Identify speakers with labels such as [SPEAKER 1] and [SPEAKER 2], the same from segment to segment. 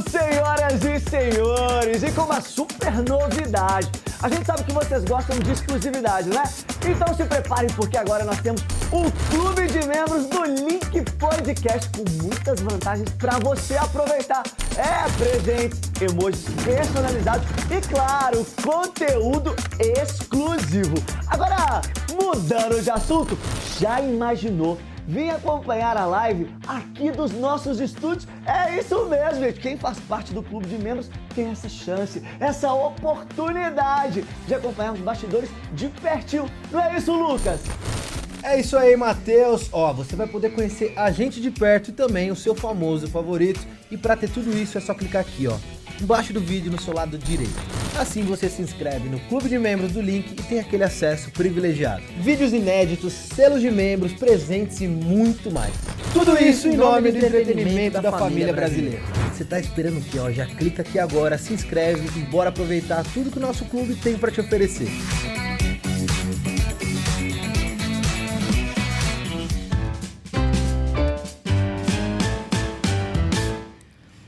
[SPEAKER 1] Senhoras e senhores, e com uma super novidade. A gente sabe que vocês gostam de exclusividade, né? Então se preparem porque agora nós temos o clube de membros do Link Podcast com muitas vantagens para você aproveitar. Presentes, emojis personalizados e, claro, conteúdo exclusivo. Agora, mudando de assunto, já imaginou vir acompanhar a live aqui dos nossos estúdios? É isso mesmo, gente. Quem faz parte do clube de membros tem essa chance, essa oportunidade de acompanhar os bastidores de pertinho. Não é isso, Lucas?
[SPEAKER 2] É isso aí, Matheus. Você vai poder conhecer a gente de perto e também o seu famoso favorito. E para ter tudo isso é só clicar aqui, embaixo do vídeo no seu lado direito. Assim você se inscreve no clube de membros do Link e tem aquele acesso privilegiado. Vídeos inéditos, selos de membros, presentes e muito mais. Tudo isso em nome do entretenimento da família brasileira. Você tá esperando o quê? Já clica aqui agora, se inscreve e bora aproveitar tudo que o nosso clube tem para te oferecer.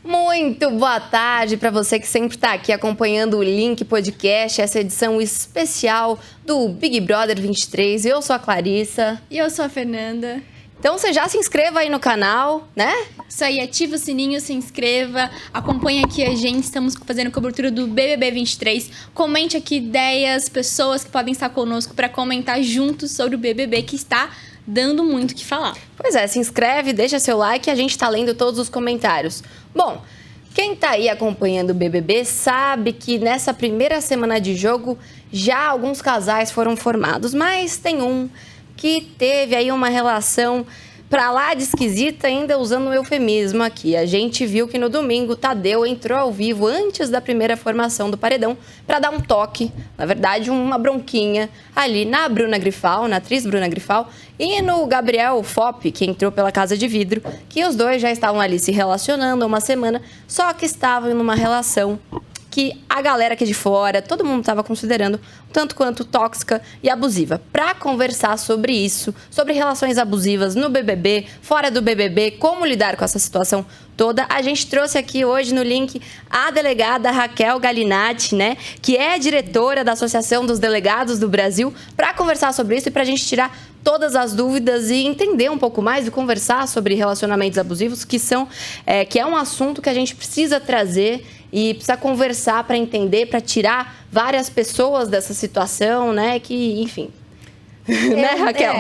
[SPEAKER 3] Muito boa tarde para você que sempre está aqui acompanhando o Link Podcast, essa edição especial do Big Brother 23. Eu sou a Clarissa.
[SPEAKER 4] E eu sou a Fernanda.
[SPEAKER 3] Então você já se inscreva aí no canal, né?
[SPEAKER 4] Isso aí, ativa o sininho, se inscreva, acompanha aqui a gente, estamos fazendo cobertura do BBB 23. Comente aqui ideias, pessoas que podem estar conosco para comentar juntos sobre o BBB que está dando muito o que falar.
[SPEAKER 3] Pois é, se inscreve, deixa seu like e a gente está lendo todos os comentários. Bom, quem tá aí acompanhando o BBB sabe que nessa primeira semana de jogo já alguns casais foram formados, mas tem um que teve aí uma relação pra lá de esquisita, ainda usando um eufemismo aqui. A gente viu que no domingo Tadeu entrou ao vivo antes da primeira formação do paredão para dar um toque, na verdade uma bronquinha ali na Bruna Grifal, na atriz Bruna Grifal, e no Gabriel Fop, que entrou pela Casa de Vidro, que os dois já estavam ali se relacionando há uma semana, só que estavam numa relação que a galera aqui de fora, todo mundo estava considerando tanto quanto tóxica e abusiva. Para conversar sobre isso, sobre relações abusivas no BBB, fora do BBB, como lidar com essa situação toda, a gente trouxe aqui hoje no Link a delegada Raquel Galinatti, né, que é diretora da Associação dos Delegados do Brasil, para conversar sobre isso e para a gente tirar todas as dúvidas e entender um pouco mais e conversar sobre relacionamentos abusivos, que é um assunto que a gente precisa trazer e precisa conversar para entender, para tirar várias pessoas dessa situação, né? Que, enfim. Né, Raquel?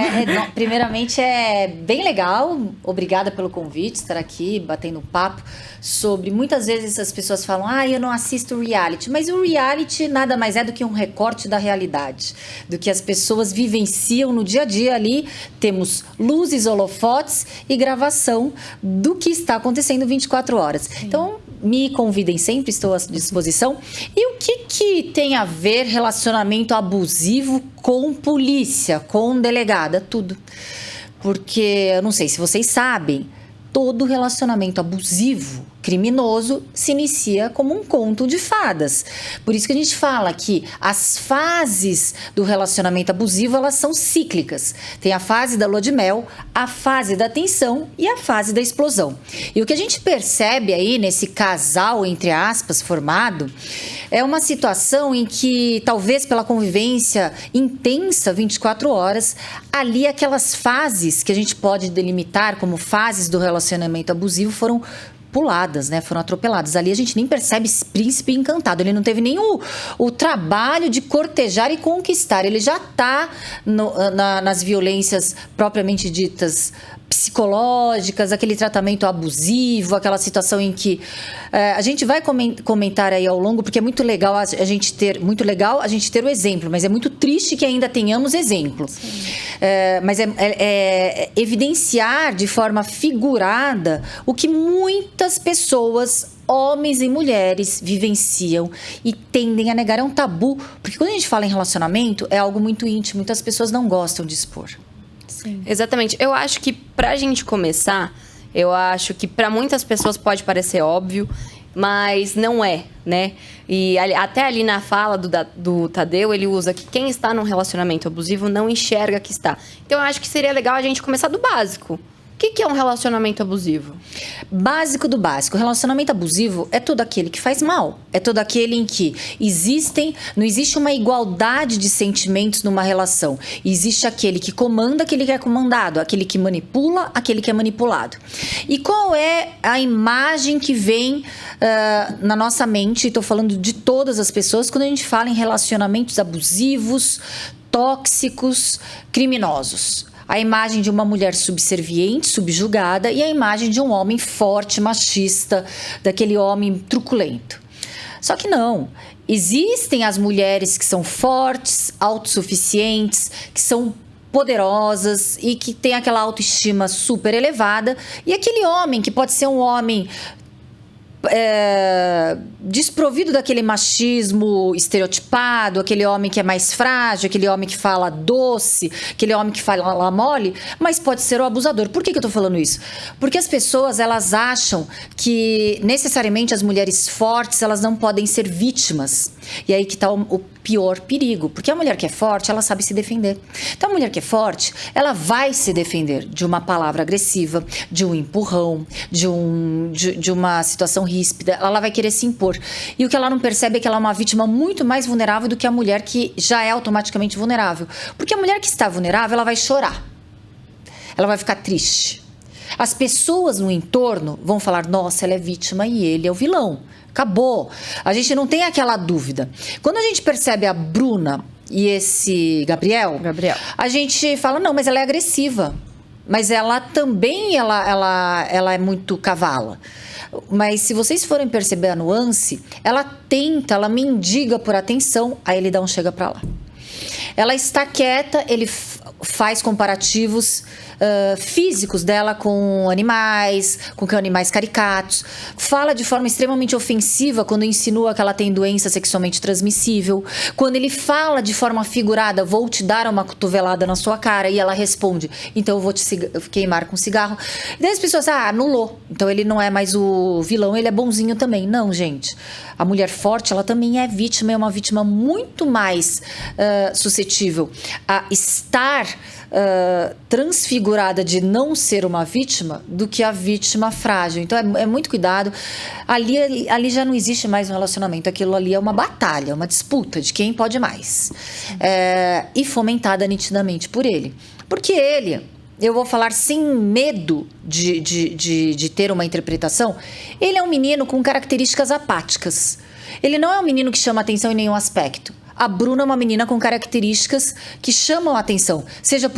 [SPEAKER 5] Primeiramente, é bem legal. Obrigada pelo convite, estar aqui batendo papo sobre... Muitas vezes as pessoas falam, eu não assisto reality. Mas o reality nada mais é do que um recorte da realidade, do que as pessoas vivenciam no dia a dia ali. Temos luzes, holofotes e gravação do que está acontecendo 24 horas. Sim. Então, me convidem sempre, estou à disposição. E o que tem a ver relacionamento abusivo com polícia, com delegada? Tudo. Porque, eu não sei se vocês sabem, todo relacionamento abusivo, criminoso, se inicia como um conto de fadas. Por isso que a gente fala que as fases do relacionamento abusivo, elas são cíclicas. Tem a fase da lua de mel, a fase da tensão e a fase da explosão. E o que a gente percebe aí nesse casal, entre aspas, formado, é uma situação em que, talvez pela convivência intensa, 24 horas, ali aquelas fases que a gente pode delimitar como fases do relacionamento abusivo foram puladas, né? Foram atropeladas. Ali a gente nem percebe esse príncipe encantado. Ele não teve nem o trabalho de cortejar e conquistar. Ele já está nas violências propriamente ditas psicológicas, aquele tratamento abusivo, aquela situação em que a gente vai comentar aí ao longo, porque é muito legal a gente ter o exemplo, mas é muito triste que ainda tenhamos exemplo. Mas é evidenciar de forma figurada o que muitas pessoas, homens e mulheres, vivenciam e tendem a negar. É um tabu, porque quando a gente fala em relacionamento, é algo muito íntimo, muitas pessoas não gostam de expor.
[SPEAKER 3] Sim. Exatamente. Eu acho que pra gente começar, eu acho que pra muitas pessoas pode parecer óbvio, mas não é, né? E até ali na fala do Tadeu, ele usa que quem está num relacionamento abusivo não enxerga que está. Então eu acho que seria legal a gente começar do básico. que é um relacionamento abusivo?
[SPEAKER 5] Básico do básico. O relacionamento abusivo é todo aquele que faz mal. É todo aquele em que não existe uma igualdade de sentimentos numa relação. Existe aquele que comanda, aquele que é comandado, aquele que manipula, aquele que é manipulado. E qual é a imagem que vem na nossa mente? Estou falando de todas as pessoas quando a gente fala em relacionamentos abusivos, tóxicos, criminosos. A imagem de uma mulher subserviente, subjugada, e a imagem de um homem forte, machista, daquele homem truculento. Só que não. Existem as mulheres que são fortes, autossuficientes, que são poderosas e que têm aquela autoestima super elevada, e aquele homem que pode ser um homem desprovido daquele machismo estereotipado, aquele homem que é mais frágil, aquele homem que fala doce, aquele homem que fala mole, mas pode ser o abusador. Por que eu tô falando isso? Porque as pessoas, elas acham que necessariamente as mulheres fortes, elas não podem ser vítimas. E aí que tá o pior perigo, porque a mulher que é forte, ela sabe se defender. Então a mulher que é forte, ela vai se defender de uma palavra agressiva, de um empurrão, de uma situação ríspida, ela vai querer se impor. E o que ela não percebe é que ela é uma vítima muito mais vulnerável do que a mulher que já é automaticamente vulnerável. Porque a mulher que está vulnerável, ela vai chorar. Ela vai ficar triste. As pessoas no entorno vão falar, nossa, ela é vítima e ele é o vilão. Acabou. A gente não tem aquela dúvida. Quando a gente percebe a Bruna e esse Gabriel, a gente fala, não, mas ela é agressiva. Mas ela também, ela é muito cavala. Mas se vocês forem perceber a nuance, ela mendiga por atenção, aí ele dá um chega pra lá. Ela está quieta, ele faz comparativos físicos dela com animais caricatos, fala de forma extremamente ofensiva quando insinua que ela tem doença sexualmente transmissível, quando ele fala de forma figurada, vou te dar uma cotovelada na sua cara, e ela responde, então eu vou te queimar com cigarro. E daí as pessoas, anulou, então ele não é mais o vilão, ele é bonzinho também. Não, gente, a mulher forte, ela também é vítima, é uma vítima muito mais suscetível a estar transfigurada de não ser uma vítima do que a vítima frágil. Então é muito cuidado. Ali já não existe mais um relacionamento, aquilo ali é uma batalha, uma disputa de quem pode mais, e fomentada nitidamente por ele, porque ele, eu vou falar sem medo de ter uma interpretação, ele é um menino com características apáticas. Ele não é um menino que chama atenção em nenhum aspecto. A Bruna é uma menina com características que chamam a atenção, seja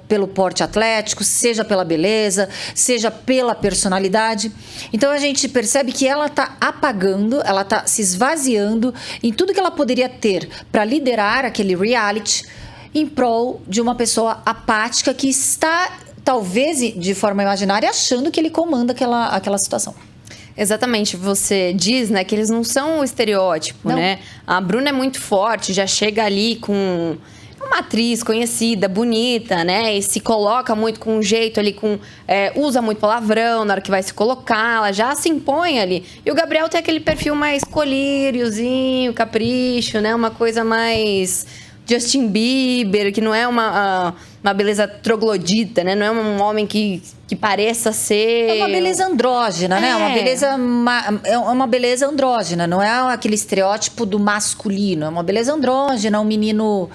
[SPEAKER 5] pelo porte atlético, seja pela beleza, seja pela personalidade. Então a gente percebe que ela está apagando, ela está se esvaziando em tudo que ela poderia ter para liderar aquele reality em prol de uma pessoa apática que está, talvez de forma imaginária, achando que ele comanda aquela situação.
[SPEAKER 3] Exatamente, você diz, né, que eles não são o estereótipo, né? A Bruna é muito forte, já chega ali com uma atriz conhecida, bonita, né? E se coloca muito com um jeito ali, usa muito palavrão na hora que vai se colocar, ela já se impõe ali. E o Gabriel tem aquele perfil mais colíriozinho, capricho, né? Uma coisa mais Justin Bieber, que não é uma beleza troglodita, né? Não é um homem que pareça ser...
[SPEAKER 5] É uma beleza andrógena, né? É uma beleza andrógena, não é aquele estereótipo do masculino. É uma beleza andrógena, um menino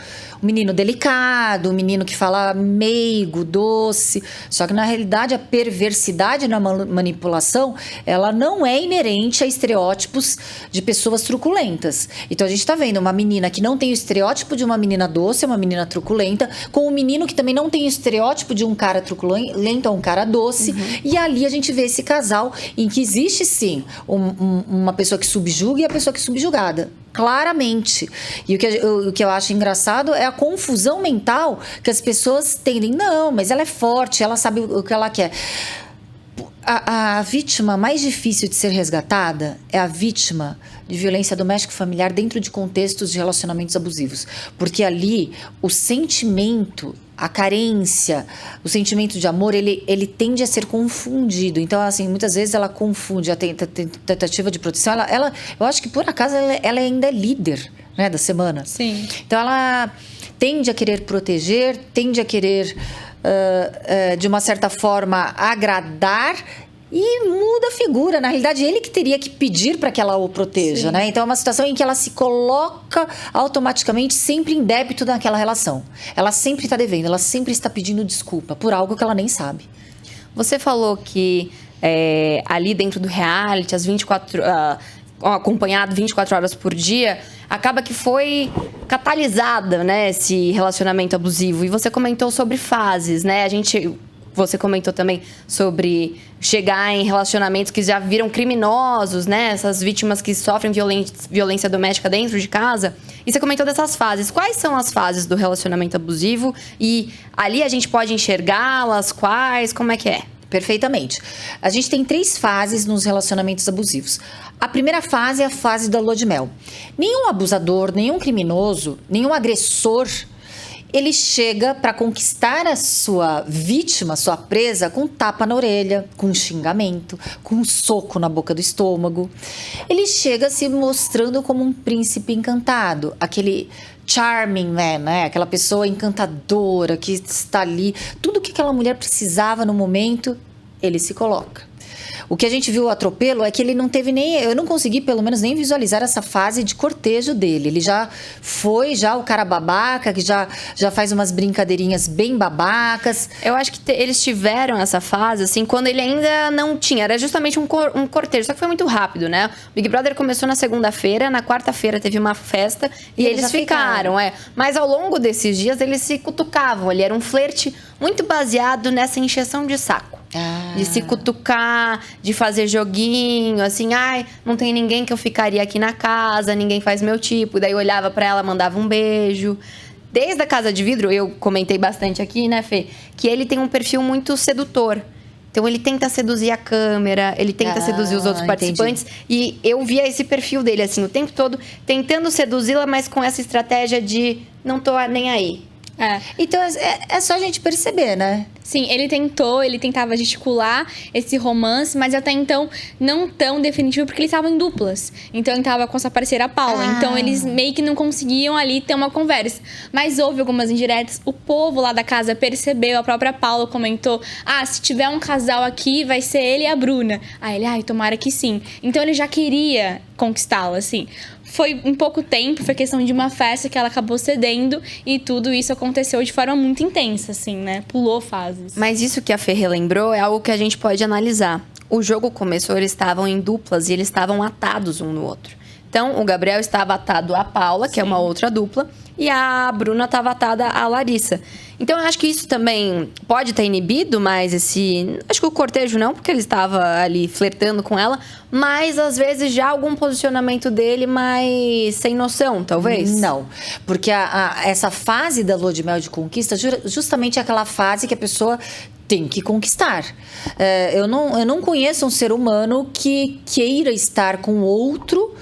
[SPEAKER 5] delicado, um menino que fala meigo, doce. Só que, na realidade, a perversidade na manipulação, ela não é inerente a estereótipos de pessoas truculentas. Então, a gente tá vendo uma menina que não tem o estereótipo de uma menina doce, uma menina truculenta, com um menino que também não tem o estereótipo de um cara truculento ou um cara doce. Uhum. E ali a gente vê esse casal em que existe, sim, uma pessoa que subjuga e a pessoa que é subjugada. Claramente. E o que eu acho engraçado é a confusão mental que as pessoas tendem. Não, mas ela é forte, ela sabe o que ela quer. A vítima mais difícil de ser resgatada é a vítima de violência doméstica e familiar dentro de contextos de relacionamentos abusivos. Porque ali o sentimento, a carência, o sentimento de amor, ele tende a ser confundido. Então, assim, muitas vezes ela confunde a tentativa de proteção. Eu acho que, por acaso, ela ainda é líder, né, da semana.
[SPEAKER 4] Sim.
[SPEAKER 5] Então, ela tende a querer proteger, tende a querer de uma certa forma, agradar e muda a figura. Na realidade, ele que teria que pedir para que ela o proteja, né? Então, é uma situação em que ela se coloca automaticamente sempre em débito naquela relação. Ela sempre está devendo, ela sempre está pedindo desculpa por algo que ela nem sabe.
[SPEAKER 3] Você falou que ali dentro do reality, acompanhado 24 horas por dia, acaba que foi catalisada, né, esse relacionamento abusivo. E você comentou sobre fases, né? Você comentou também sobre chegar em relacionamentos que já viram criminosos, né? Essas vítimas que sofrem violência doméstica dentro de casa. E você comentou dessas fases. Quais são as fases do relacionamento abusivo? E ali a gente pode enxergá-las? Quais? Como é que é?
[SPEAKER 5] Perfeitamente. A gente tem 3 fases nos relacionamentos abusivos. A primeira fase é a fase da lua de mel. Nenhum abusador, nenhum criminoso, nenhum agressor, ele chega para conquistar a sua vítima, sua presa, com um tapa na orelha, com um xingamento, com um soco na boca do estômago. Ele chega se mostrando como um príncipe encantado, aquele charming man, né? Aquela pessoa encantadora que está ali. Tudo que aquela mulher precisava no momento, ele se coloca. O que a gente viu o atropelo é que ele não teve nem... Eu não consegui, pelo menos, nem visualizar essa fase de cortejo dele. Ele já foi o cara babaca, que já faz umas brincadeirinhas bem babacas.
[SPEAKER 3] Eu acho que eles tiveram essa fase, assim, quando ele ainda não tinha. Era justamente um cortejo, só que foi muito rápido, né? O Big Brother começou na segunda-feira, na quarta-feira teve uma festa e eles ficaram. Mas ao longo desses dias, eles se cutucavam. Ele era um flerte muito baseado nessa encheção de saco. De se cutucar, de fazer joguinho, assim, ai, não tem ninguém que eu ficaria aqui na casa, ninguém faz meu tipo. Daí eu olhava pra ela, mandava um beijo. Desde a Casa de Vidro, eu comentei bastante aqui, né, Fê? Que ele tem um perfil muito sedutor. Então ele tenta seduzir a câmera, ele tenta seduzir os outros participantes. E eu via esse perfil dele, assim, o tempo todo, tentando seduzi-la, mas com essa estratégia de não tô nem aí.
[SPEAKER 5] Então é só a gente perceber, né?
[SPEAKER 4] Sim, ele tentava gesticular esse romance, mas até então não tão definitivo, porque eles estavam em duplas. Então ele estava com essa parceira Paula. Então eles meio que não conseguiam ali ter uma conversa. Mas houve algumas indiretas. O povo lá da casa percebeu, a própria Paula comentou: se tiver um casal aqui, vai ser ele e a Bruna. Aí ele, tomara que sim. Então ele já queria conquistá-la, assim. Foi em pouco tempo, foi questão de uma festa que ela acabou cedendo e tudo isso aconteceu de forma muito intensa, assim, né? Pulou fases.
[SPEAKER 3] Mas isso que a Fê relembrou é algo que a gente pode analisar. O jogo começou, eles estavam em duplas e eles estavam atados um no outro. Então, o Gabriel estava atado à Paula, que é uma outra dupla, e a Bruna estava atada à Larissa. Então, eu acho que isso também pode ter inibido mais esse... Acho que o cortejo não, porque ele estava ali flertando com ela, mas às vezes já algum posicionamento dele mais sem noção, talvez?
[SPEAKER 5] Não, porque essa fase da lua de mel de conquista justamente é aquela fase que a pessoa tem que conquistar. Eu não conheço um ser humano que queira estar com outro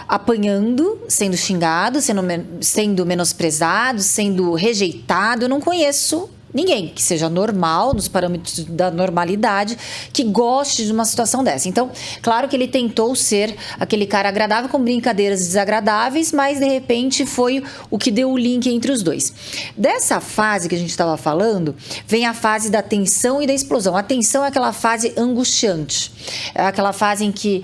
[SPEAKER 5] apanhando, sendo xingado, sendo menosprezado, sendo rejeitado. Eu não conheço ninguém que seja normal, nos parâmetros da normalidade, que goste de uma situação dessa. Então, claro que ele tentou ser aquele cara agradável com brincadeiras desagradáveis, mas de repente foi o que deu o link entre os dois. Dessa fase que a gente estava falando, vem a fase da tensão e da explosão. A tensão é aquela fase angustiante, é aquela fase em que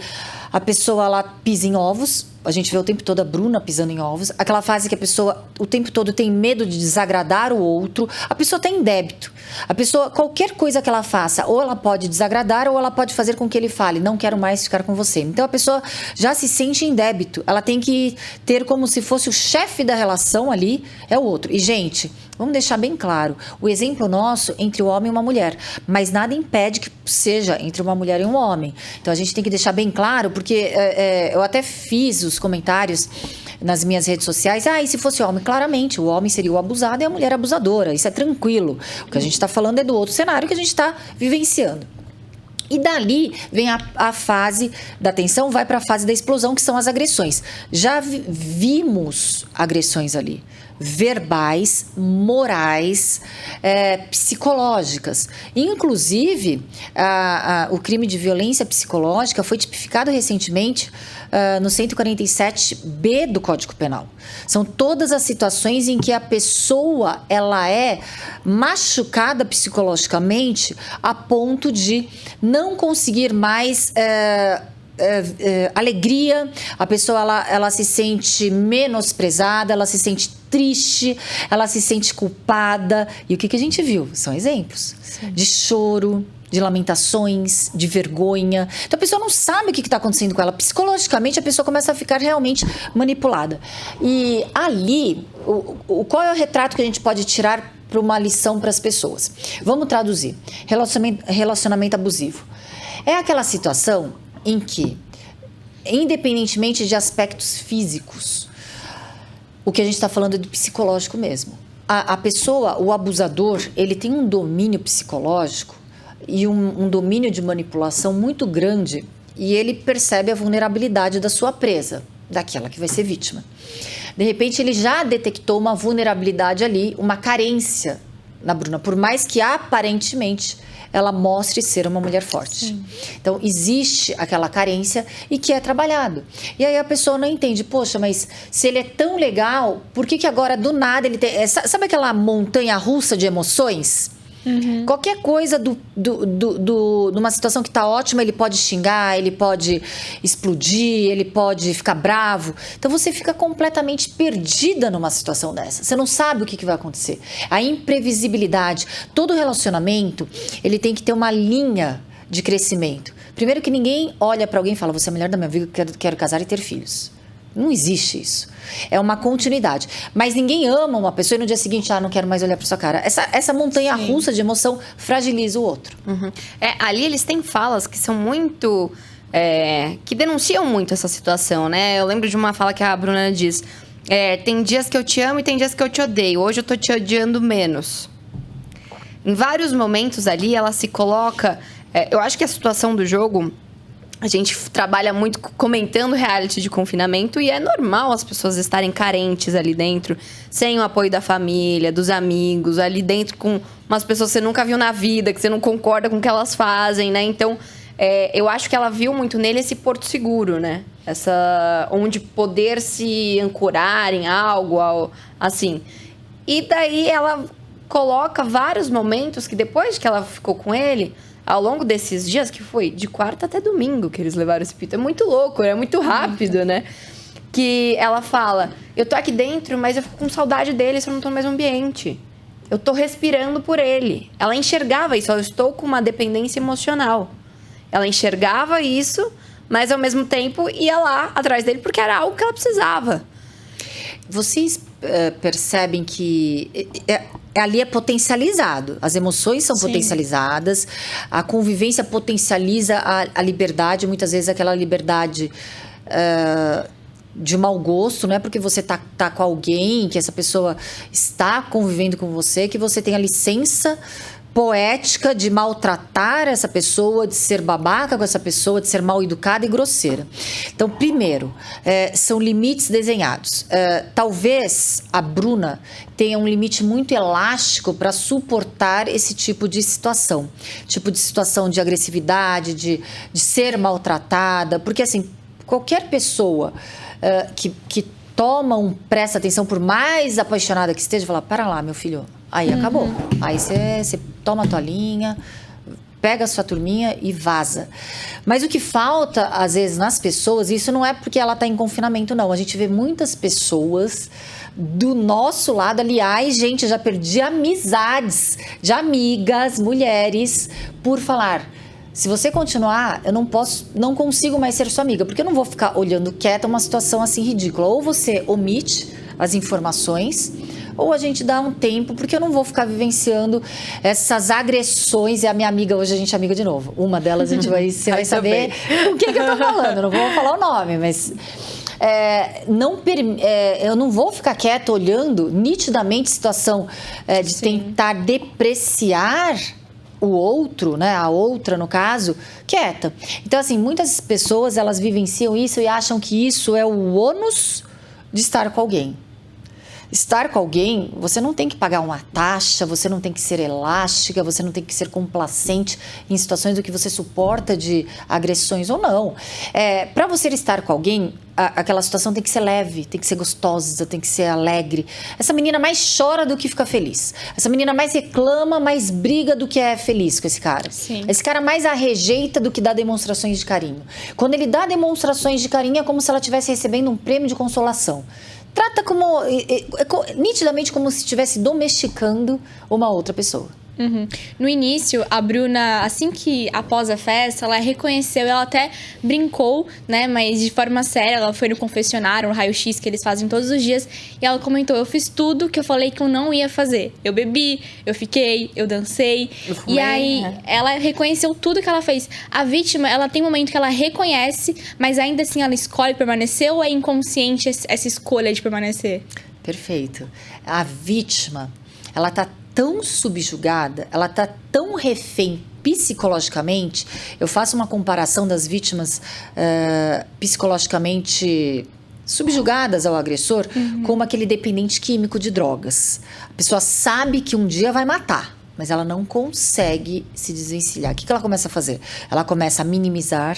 [SPEAKER 5] a pessoa ela pisa em ovos. A gente vê o tempo todo a Bruna pisando em ovos. Aquela fase que a pessoa o tempo todo tem medo de desagradar o outro. A pessoa está em débito. A pessoa, qualquer coisa que ela faça, ou ela pode desagradar, ou ela pode fazer com que ele fale: não quero mais ficar com você. Então a pessoa já se sente em débito. Ela tem que ter como se fosse o chefe da relação ali, é o outro. E, gente, vamos deixar bem claro: o exemplo nosso entre o homem e uma mulher, mas nada impede que seja entre uma mulher e um homem. Então a gente tem que deixar bem claro, porque eu até fiz os comentários nas minhas redes sociais: e se fosse homem? Claramente, o homem seria o abusado e a mulher abusadora. Isso é tranquilo. O que a gente está falando é do outro cenário que a gente está vivenciando. E dali vem a fase da tensão, vai para a fase da explosão, que são as agressões. Já vimos agressões ali. verbais, morais, psicológicas. Inclusive, o crime de violência psicológica foi tipificado recentemente no 147B do Código Penal. São todas as situações em que a pessoa ela é machucada psicologicamente a ponto de não conseguir mais alegria, a pessoa ela se sente menosprezada, ela se sente triste, ela se sente culpada. E o que a gente viu? São exemplos de choro, de lamentações, de vergonha. Então a pessoa não sabe o que está acontecendo com ela. Psicologicamente a pessoa começa a ficar realmente manipulada. E ali, qual é o retrato que a gente pode tirar para uma lição para as pessoas? Vamos traduzir. Relacionamento abusivo. É aquela situação em que, independentemente de aspectos físicos, o que a gente está falando é do psicológico mesmo. A pessoa, o abusador, ele tem um domínio psicológico e um domínio de manipulação muito grande, e ele percebe a vulnerabilidade da sua presa, daquela que vai ser vítima. De repente, ele já detectou uma vulnerabilidade ali, uma carência na Bruna, por mais que aparentemente ela mostre ser uma mulher forte. Sim. Então, existe aquela carência e que é trabalhado. E aí a pessoa não entende, poxa, mas se ele é tão legal, por que agora do nada ele tem... Sabe aquela montanha russa de emoções? Uhum. Qualquer coisa numa situação que está ótima, ele pode xingar, ele pode explodir, ele pode ficar bravo. Então você fica completamente perdida numa situação dessa. Você não sabe o que vai acontecer. A imprevisibilidade. Todo relacionamento, ele tem que ter uma linha de crescimento. Primeiro que ninguém olha para alguém e fala, você é a mulher da minha vida, quero casar e ter filhos. Não existe isso. É uma continuidade. Mas ninguém ama uma pessoa e no dia seguinte, não quero mais olhar para sua cara. Essa montanha russa de emoção fragiliza o outro.
[SPEAKER 3] Uhum. Ali eles têm falas que são muito... que denunciam muito essa situação, né? Eu lembro de uma fala que a Bruna diz. Tem dias que eu te amo e tem dias que eu te odeio. Hoje eu tô te odiando menos. Em vários momentos ali, ela se coloca... eu acho que a situação do jogo... A gente trabalha muito comentando reality de confinamento e é normal as pessoas estarem carentes ali dentro, sem o apoio da família, dos amigos, ali dentro com umas pessoas que você nunca viu na vida, que você não concorda com o que elas fazem, né? Então, eu acho que ela viu muito nele esse porto seguro, né? Onde poder se ancorar em algo, assim. E daí ela coloca vários momentos que depois que ela ficou com ele... Ao longo desses dias, que foi de quarta até domingo que eles levaram esse pito. É muito louco, é muito rápido, né? Que ela fala, eu tô aqui dentro, mas eu fico com saudade dele se eu não tô no mesmo ambiente. Eu tô respirando por ele. Ela enxergava isso, eu estou com uma dependência emocional. Ela enxergava isso, mas ao mesmo tempo ia lá atrás dele porque era algo que ela precisava.
[SPEAKER 5] Vocês percebem que... ali é potencializado, as emoções são potencializadas, a convivência potencializa a liberdade, muitas vezes aquela liberdade de mau gosto, não é porque você tá com alguém, que essa pessoa está convivendo com você, que você tem a licença poética de maltratar essa pessoa, de ser babaca com essa pessoa, de ser mal educada e grosseira. Então, primeiro, são limites desenhados. Talvez a Bruna tenha um limite muito elástico para suportar esse tipo de situação. Tipo de situação de agressividade, de ser maltratada. Porque, assim, qualquer pessoa que toma presta atenção, por mais apaixonada que esteja, fala, para lá, meu filho, aí acabou. Aí você toma a tua linha, pega a sua turminha e vaza. Mas o que falta, às vezes, nas pessoas, isso não é porque ela está em confinamento, não. A gente vê muitas pessoas do nosso lado, aliás, gente, já perdi amizades de amigas, mulheres, por falar... Se você continuar, eu não consigo mais ser sua amiga, porque eu não vou ficar olhando quieta uma situação assim ridícula. Ou você omite as informações, ou a gente dá um tempo, porque eu não vou ficar vivenciando essas agressões. E a minha amiga, hoje a gente é amiga de novo. Uma delas você vai saber o que eu tô falando. Eu não vou falar o nome, mas... eu não vou ficar quieta olhando nitidamente situação de tentar depreciar o outro, né, a outra no caso, quieta. Então, assim, muitas pessoas, elas vivenciam isso e acham que isso é o ônus de estar com alguém. estar com alguém, você não tem que pagar uma taxa, você não tem que ser elástica, você não tem que ser complacente em situações do que você suporta de agressões ou não. Para você estar com alguém, aquela situação tem que ser leve, tem que ser gostosa, tem que ser alegre. Essa menina mais chora do que fica feliz. Essa menina mais reclama, mais briga do que é feliz com esse cara.
[SPEAKER 4] Sim.
[SPEAKER 5] Esse cara mais a rejeita do que dá demonstrações de carinho. Quando ele dá demonstrações de carinho, é como se ela estivesse recebendo um prêmio de consolação. Trata nitidamente como se estivesse domesticando uma outra pessoa.
[SPEAKER 4] Uhum. No início, a Bruna, assim que após a festa, ela reconheceu, ela até brincou, né? Mas de forma séria, ela foi no confessionário, no raio-x que eles fazem todos os dias, e ela comentou: eu fiz tudo que eu falei que eu não ia fazer. Eu bebi, eu fiquei, eu dancei.
[SPEAKER 5] Eu fumei,
[SPEAKER 4] e aí,
[SPEAKER 5] né?
[SPEAKER 4] ela reconheceu tudo que ela fez. A vítima, ela tem um momento que ela reconhece, mas ainda assim ela escolhe permanecer, ou é inconsciente essa escolha de permanecer?
[SPEAKER 5] Perfeito. A vítima, ela tá tão subjugada, ela tá tão refém psicologicamente. Eu faço uma comparação das vítimas psicologicamente subjugadas ao agressor como aquele dependente químico de drogas. A pessoa sabe que um dia vai matar, mas ela não consegue se desvencilhar. O que ela começa a fazer? Ela começa a minimizar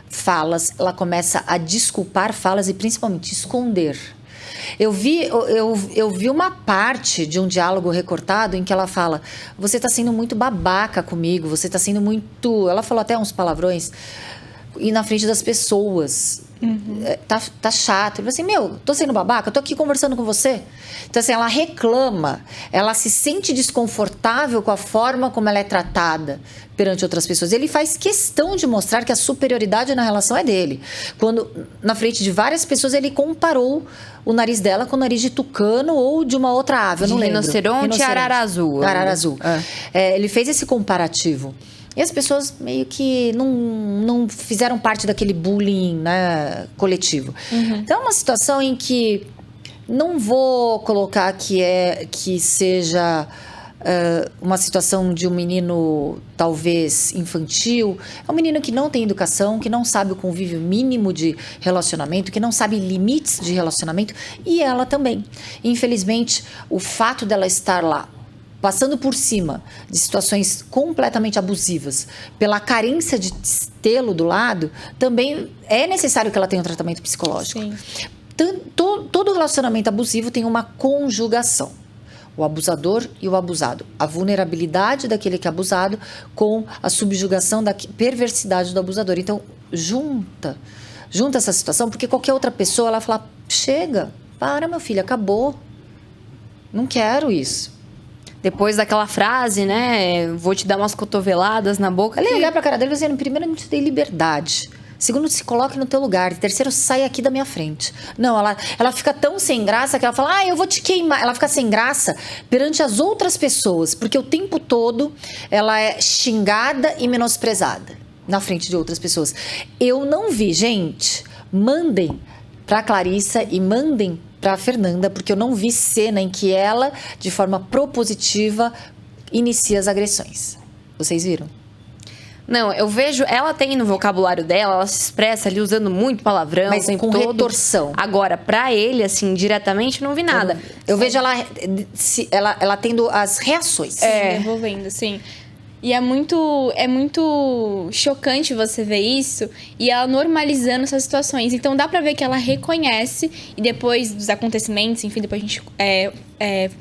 [SPEAKER 5] falas, ela começa a desculpar falas e principalmente esconder. Eu vi uma parte de um diálogo recortado em que ela fala: você tá sendo muito babaca comigo, você tá sendo muito... Ela falou até uns palavrões, e na frente das pessoas. Tá chato. Eu falei assim: meu, tô sendo babaca, tô aqui conversando com você. Então assim, ela reclama, ela se sente desconfortável com a forma como ela é tratada perante outras pessoas. Ele faz questão de mostrar que a superioridade na relação é dele. Quando, na frente de várias pessoas, ele comparou o nariz dela com o nariz de tucano ou de uma outra ave, eu não lembro.
[SPEAKER 3] Rinoceronte e arara azul.
[SPEAKER 5] Arara azul. Ele fez esse comparativo. E as pessoas meio que não fizeram parte daquele bullying, né, coletivo. Então é uma situação em que não vou colocar que seja uma situação de um menino talvez infantil. É um menino que não tem educação, que não sabe o convívio mínimo de relacionamento, que não sabe limites de relacionamento, e ela também. Infelizmente, o fato dela estar lá passando por cima de situações completamente abusivas, pela carência de tê-lo do lado, também é necessário que ela tenha um tratamento psicológico.
[SPEAKER 4] Sim.
[SPEAKER 5] Todo relacionamento abusivo tem uma conjugação. O abusador e o abusado. A vulnerabilidade daquele que é abusado com a subjugação da perversidade do abusador. Então, junta essa situação, porque qualquer outra pessoa, ela fala: chega, para, meu filho, acabou. Não quero isso.
[SPEAKER 3] Depois daquela frase, né? Vou te dar umas cotoveladas na boca.
[SPEAKER 5] Ela ia olhar pra cara dele e dizer: primeiro, eu não te dei liberdade. Segundo, se coloque no teu lugar. E terceiro, sai aqui da minha frente. Não, ela fica tão sem graça que ela fala: eu vou te queimar. Ela fica sem graça perante as outras pessoas, porque o tempo todo ela é xingada e menosprezada na frente de outras pessoas. Eu não vi, gente. Mandem pra Clarissa e mandem pra Fernanda, porque eu não vi cena em que ela, de forma propositiva, inicia as agressões. Vocês viram?
[SPEAKER 3] Não, eu vejo, ela tem no vocabulário dela, ela se expressa ali usando muito palavrão,
[SPEAKER 5] Mas
[SPEAKER 3] o tempo
[SPEAKER 5] com
[SPEAKER 3] todo.
[SPEAKER 5] retorção.
[SPEAKER 3] Agora, pra ele, assim, diretamente, não vi nada.
[SPEAKER 5] Eu vejo ela tendo as reações.
[SPEAKER 4] Devolvendo, sim. E é muito chocante você ver isso e ela normalizando essas situações. Então dá pra ver que ela reconhece, e depois dos acontecimentos, enfim, depois a gente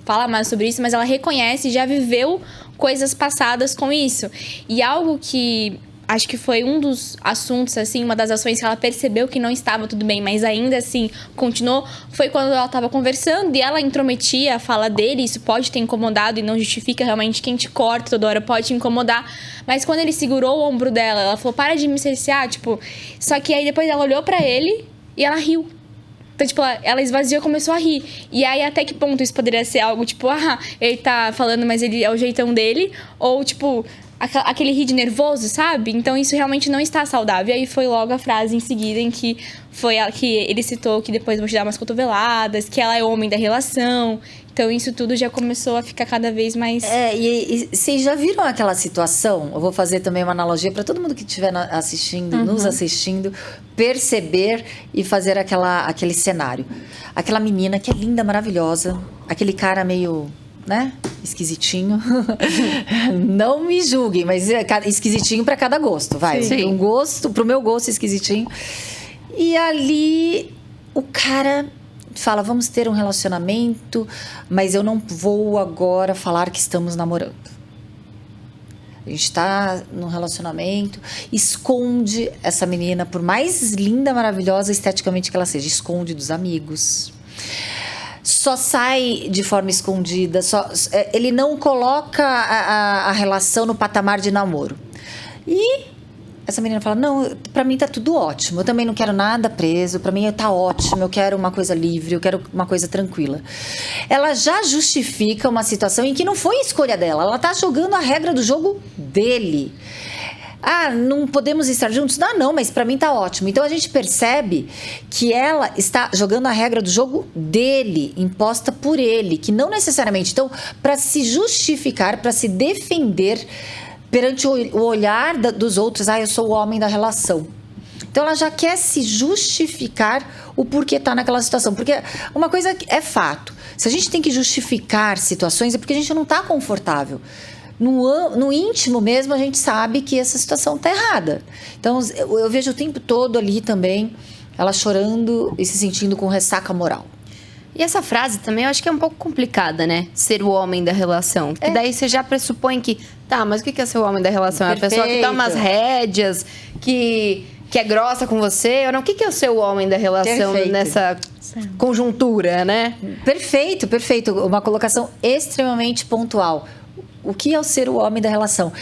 [SPEAKER 4] fala mais sobre isso, mas ela reconhece e já viveu coisas passadas com isso. E algo que acho que foi um dos assuntos, assim, uma das ações que ela percebeu que não estava tudo bem, mas ainda assim continuou, foi quando ela estava conversando e ela intrometia a fala dele. Isso pode ter incomodado e não justifica realmente quem te corta toda hora, pode te incomodar. Mas quando ele segurou o ombro dela, ela falou: para de me cercear, tipo... Só que aí depois ela olhou pra ele e ela riu. Então, tipo, ela esvaziou e começou a rir. E aí, até que ponto isso poderia ser algo, tipo... ele tá falando, mas ele é o jeitão dele. Ou, tipo... aquele rir de nervoso, sabe? Então isso realmente não está saudável. E aí foi logo a frase em seguida em que foi ela que ele citou que depois vou te dar umas cotoveladas, que ela é o homem da relação. Então isso tudo já começou a ficar cada vez mais...
[SPEAKER 5] E vocês já viram aquela situação? Eu vou fazer também uma analogia para todo mundo que estiver assistindo, nos assistindo, perceber e fazer aquele cenário. Aquela menina que é linda, maravilhosa, aquele cara meio, né, esquisitinho. Não me julguem, mas é esquisitinho para cada gosto, vai.
[SPEAKER 3] Sim.
[SPEAKER 5] Pro meu gosto, esquisitinho. E ali o cara fala, vamos ter um relacionamento, mas eu não vou agora falar que estamos namorando. A gente está num relacionamento, esconde essa menina, por mais linda, maravilhosa esteticamente que ela seja, esconde dos amigos. Só sai de forma escondida, ele não coloca a relação no patamar de namoro. E essa menina fala, não, pra mim tá tudo ótimo, eu também não quero nada preso, pra mim tá ótimo, eu quero uma coisa livre, eu quero uma coisa tranquila. Ela já justifica uma situação em que não foi escolha dela, ela tá jogando a regra do jogo dele. Ah, não podemos estar juntos? Não, mas pra mim tá ótimo. Então a gente percebe que ela está jogando a regra do jogo dele, imposta por ele, que não necessariamente. Então, pra se justificar, pra se defender perante o olhar dos outros, eu sou o homem da relação. Então ela já quer se justificar o porquê tá naquela situação. Porque uma coisa é fato, se a gente tem que justificar situações é porque a gente não tá confortável. No íntimo mesmo a gente sabe que essa situação tá errada. Então eu vejo o tempo todo ali também ela chorando e se sentindo com ressaca moral.
[SPEAKER 3] E essa frase também eu acho que é um pouco complicada, né? Ser o homem da relação. Porque daí você já pressupõe que... Tá, mas o que é ser o homem da relação? É a pessoa que dá umas rédeas, que é grossa com você? Ou não? O que é ser o homem da relação nessa conjuntura, né?
[SPEAKER 5] Perfeito, perfeito. Uma colocação extremamente pontual. O que é o ser o homem da relação?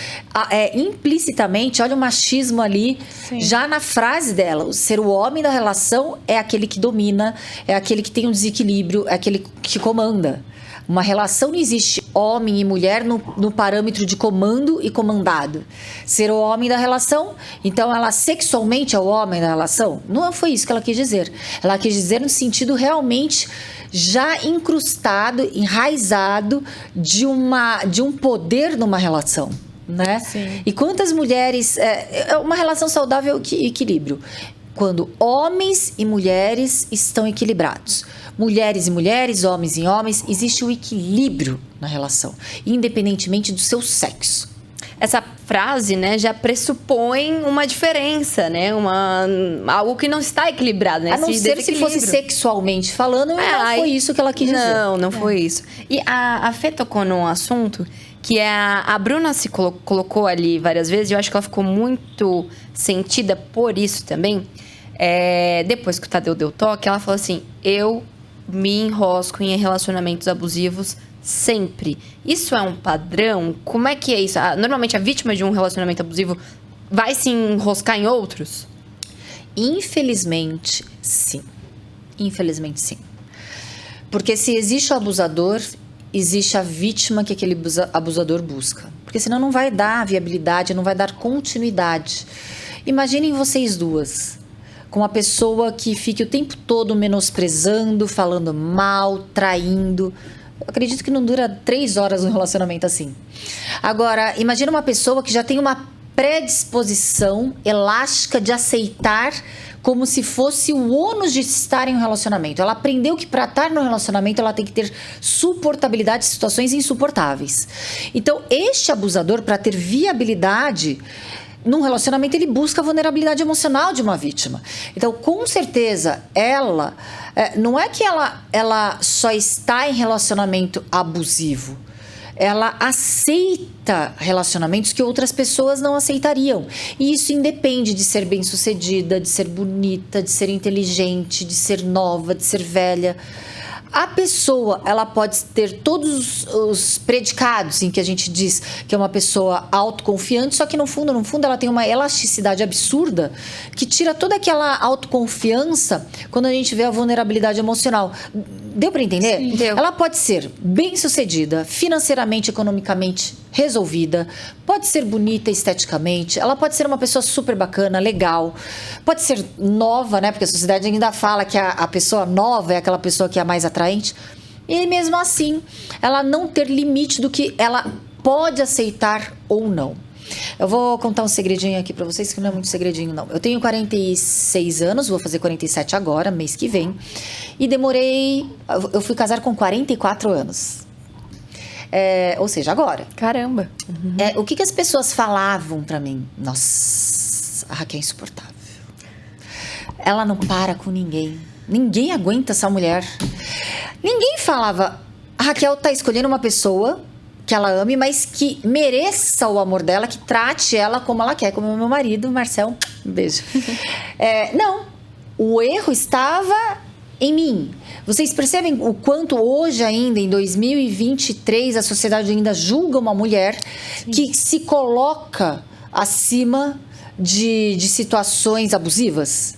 [SPEAKER 5] Implicitamente, olha o machismo ali, já na frase dela. O ser o homem da relação é aquele que domina, é aquele que tem um desequilíbrio, é aquele que comanda. Uma relação não existe homem e mulher no parâmetro de comando e comandado. Ser o homem da relação, então ela sexualmente é o homem da relação? Não foi isso que ela quis dizer. Ela quis dizer no sentido realmente já incrustado, enraizado de um poder numa relação, né? Sim. E quantas mulheres... É uma relação saudável e equilíbrio. Quando homens e mulheres estão equilibrados. Mulheres e mulheres, homens e homens, existe o equilíbrio na relação, independentemente do seu sexo.
[SPEAKER 3] Essa frase, né, já pressupõe uma diferença, né? Algo que não está equilibrado, né?
[SPEAKER 5] A não ser se fosse sexualmente falando, não foi isso que ela quis dizer.
[SPEAKER 3] Não foi isso. E a Fê tocou num assunto que a Bruna se colocou ali várias vezes, e eu acho que ela ficou muito sentida por isso também. Depois que o Tadeu deu toque, ela falou assim, eu me enrosco em relacionamentos abusivos sempre. Isso é um padrão? Como é que é isso? Normalmente a vítima de um relacionamento abusivo vai se enroscar em outros?
[SPEAKER 5] Infelizmente, sim. Infelizmente, sim. Porque se existe o abusador, existe a vítima que aquele abusador busca. Porque senão não vai dar viabilidade, não vai dar continuidade. Imaginem vocês duas com uma pessoa que fique o tempo todo menosprezando, falando mal, traindo. Eu acredito que não dura 3 horas um relacionamento assim. Agora, imagina uma pessoa que já tem uma predisposição elástica de aceitar como se fosse o ônus de estar em um relacionamento. Ela aprendeu que para estar no relacionamento ela tem que ter suportabilidade de situações insuportáveis. Então, este abusador, para ter viabilidade num relacionamento, ele busca a vulnerabilidade emocional de uma vítima. Então, com certeza, ela... não é que ela só está em relacionamento abusivo. Ela aceita relacionamentos que outras pessoas não aceitariam. E isso independe de ser bem-sucedida, de ser bonita, de ser inteligente, de ser nova, de ser velha. A pessoa, ela pode ter todos os predicados em que a gente diz que é uma pessoa autoconfiante, só que no fundo, ela tem uma elasticidade absurda que tira toda aquela autoconfiança quando a gente vê a vulnerabilidade emocional. Deu para entender?
[SPEAKER 3] Sim, deu.
[SPEAKER 5] Ela pode ser bem-sucedida, financeiramente, economicamente resolvida, pode ser bonita esteticamente, ela pode ser uma pessoa super bacana, legal, pode ser nova, né? Porque a sociedade ainda fala que a pessoa nova é aquela pessoa que é a mais atraente. E mesmo assim, ela não ter limite do que ela pode aceitar ou não. Eu vou contar um segredinho aqui pra vocês, que não é muito segredinho, não. Eu tenho 46 anos, vou fazer 47 agora, mês que vem. E demorei... Eu fui casar com 44 anos. Ou seja, agora.
[SPEAKER 3] Caramba.
[SPEAKER 5] O que as pessoas falavam pra mim? Nossa, a Raquel é insuportável. Ela não para com ninguém. Ninguém aguenta essa mulher. Ninguém falava... A Raquel tá escolhendo uma pessoa... que ela ame, mas que mereça o amor dela, que trate ela como ela quer, como o meu marido, Marcel, um beijo. Não, o erro estava em mim. Vocês percebem o quanto hoje ainda, em 2023, a sociedade ainda julga uma mulher que se coloca acima de situações abusivas?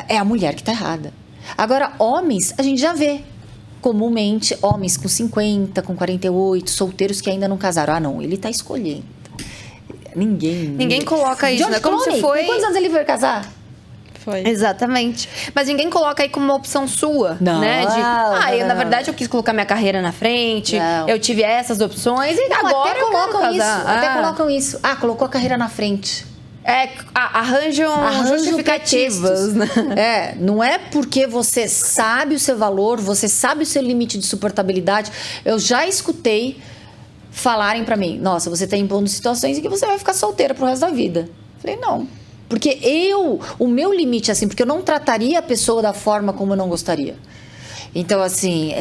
[SPEAKER 5] É a mulher que está errada. Agora, homens, a gente já vê. Comumente, homens com 50, com 48, solteiros que ainda não casaram. Ah, não, ele tá escolhendo. Ninguém
[SPEAKER 3] coloca isso, né? Como se foi...
[SPEAKER 5] Com quantos anos ele foi casar?
[SPEAKER 3] Foi. Exatamente. Mas ninguém coloca aí como uma opção sua,
[SPEAKER 5] não,
[SPEAKER 3] né?
[SPEAKER 5] Não.
[SPEAKER 3] Na verdade, eu quis colocar minha carreira na frente,
[SPEAKER 5] não.
[SPEAKER 3] Eu tive essas opções e
[SPEAKER 5] não,
[SPEAKER 3] agora
[SPEAKER 5] até colocam isso. Até colocam isso. Colocou a carreira na frente.
[SPEAKER 3] Arranjam justificativas, né?
[SPEAKER 5] Não é porque você sabe o seu valor, você sabe o seu limite de suportabilidade. Eu já escutei falarem pra mim, nossa, você tá impondo situações em que você vai ficar solteira pro resto da vida. Falei, não. Porque o meu limite é assim, porque eu não trataria a pessoa da forma como eu não gostaria. Então, assim,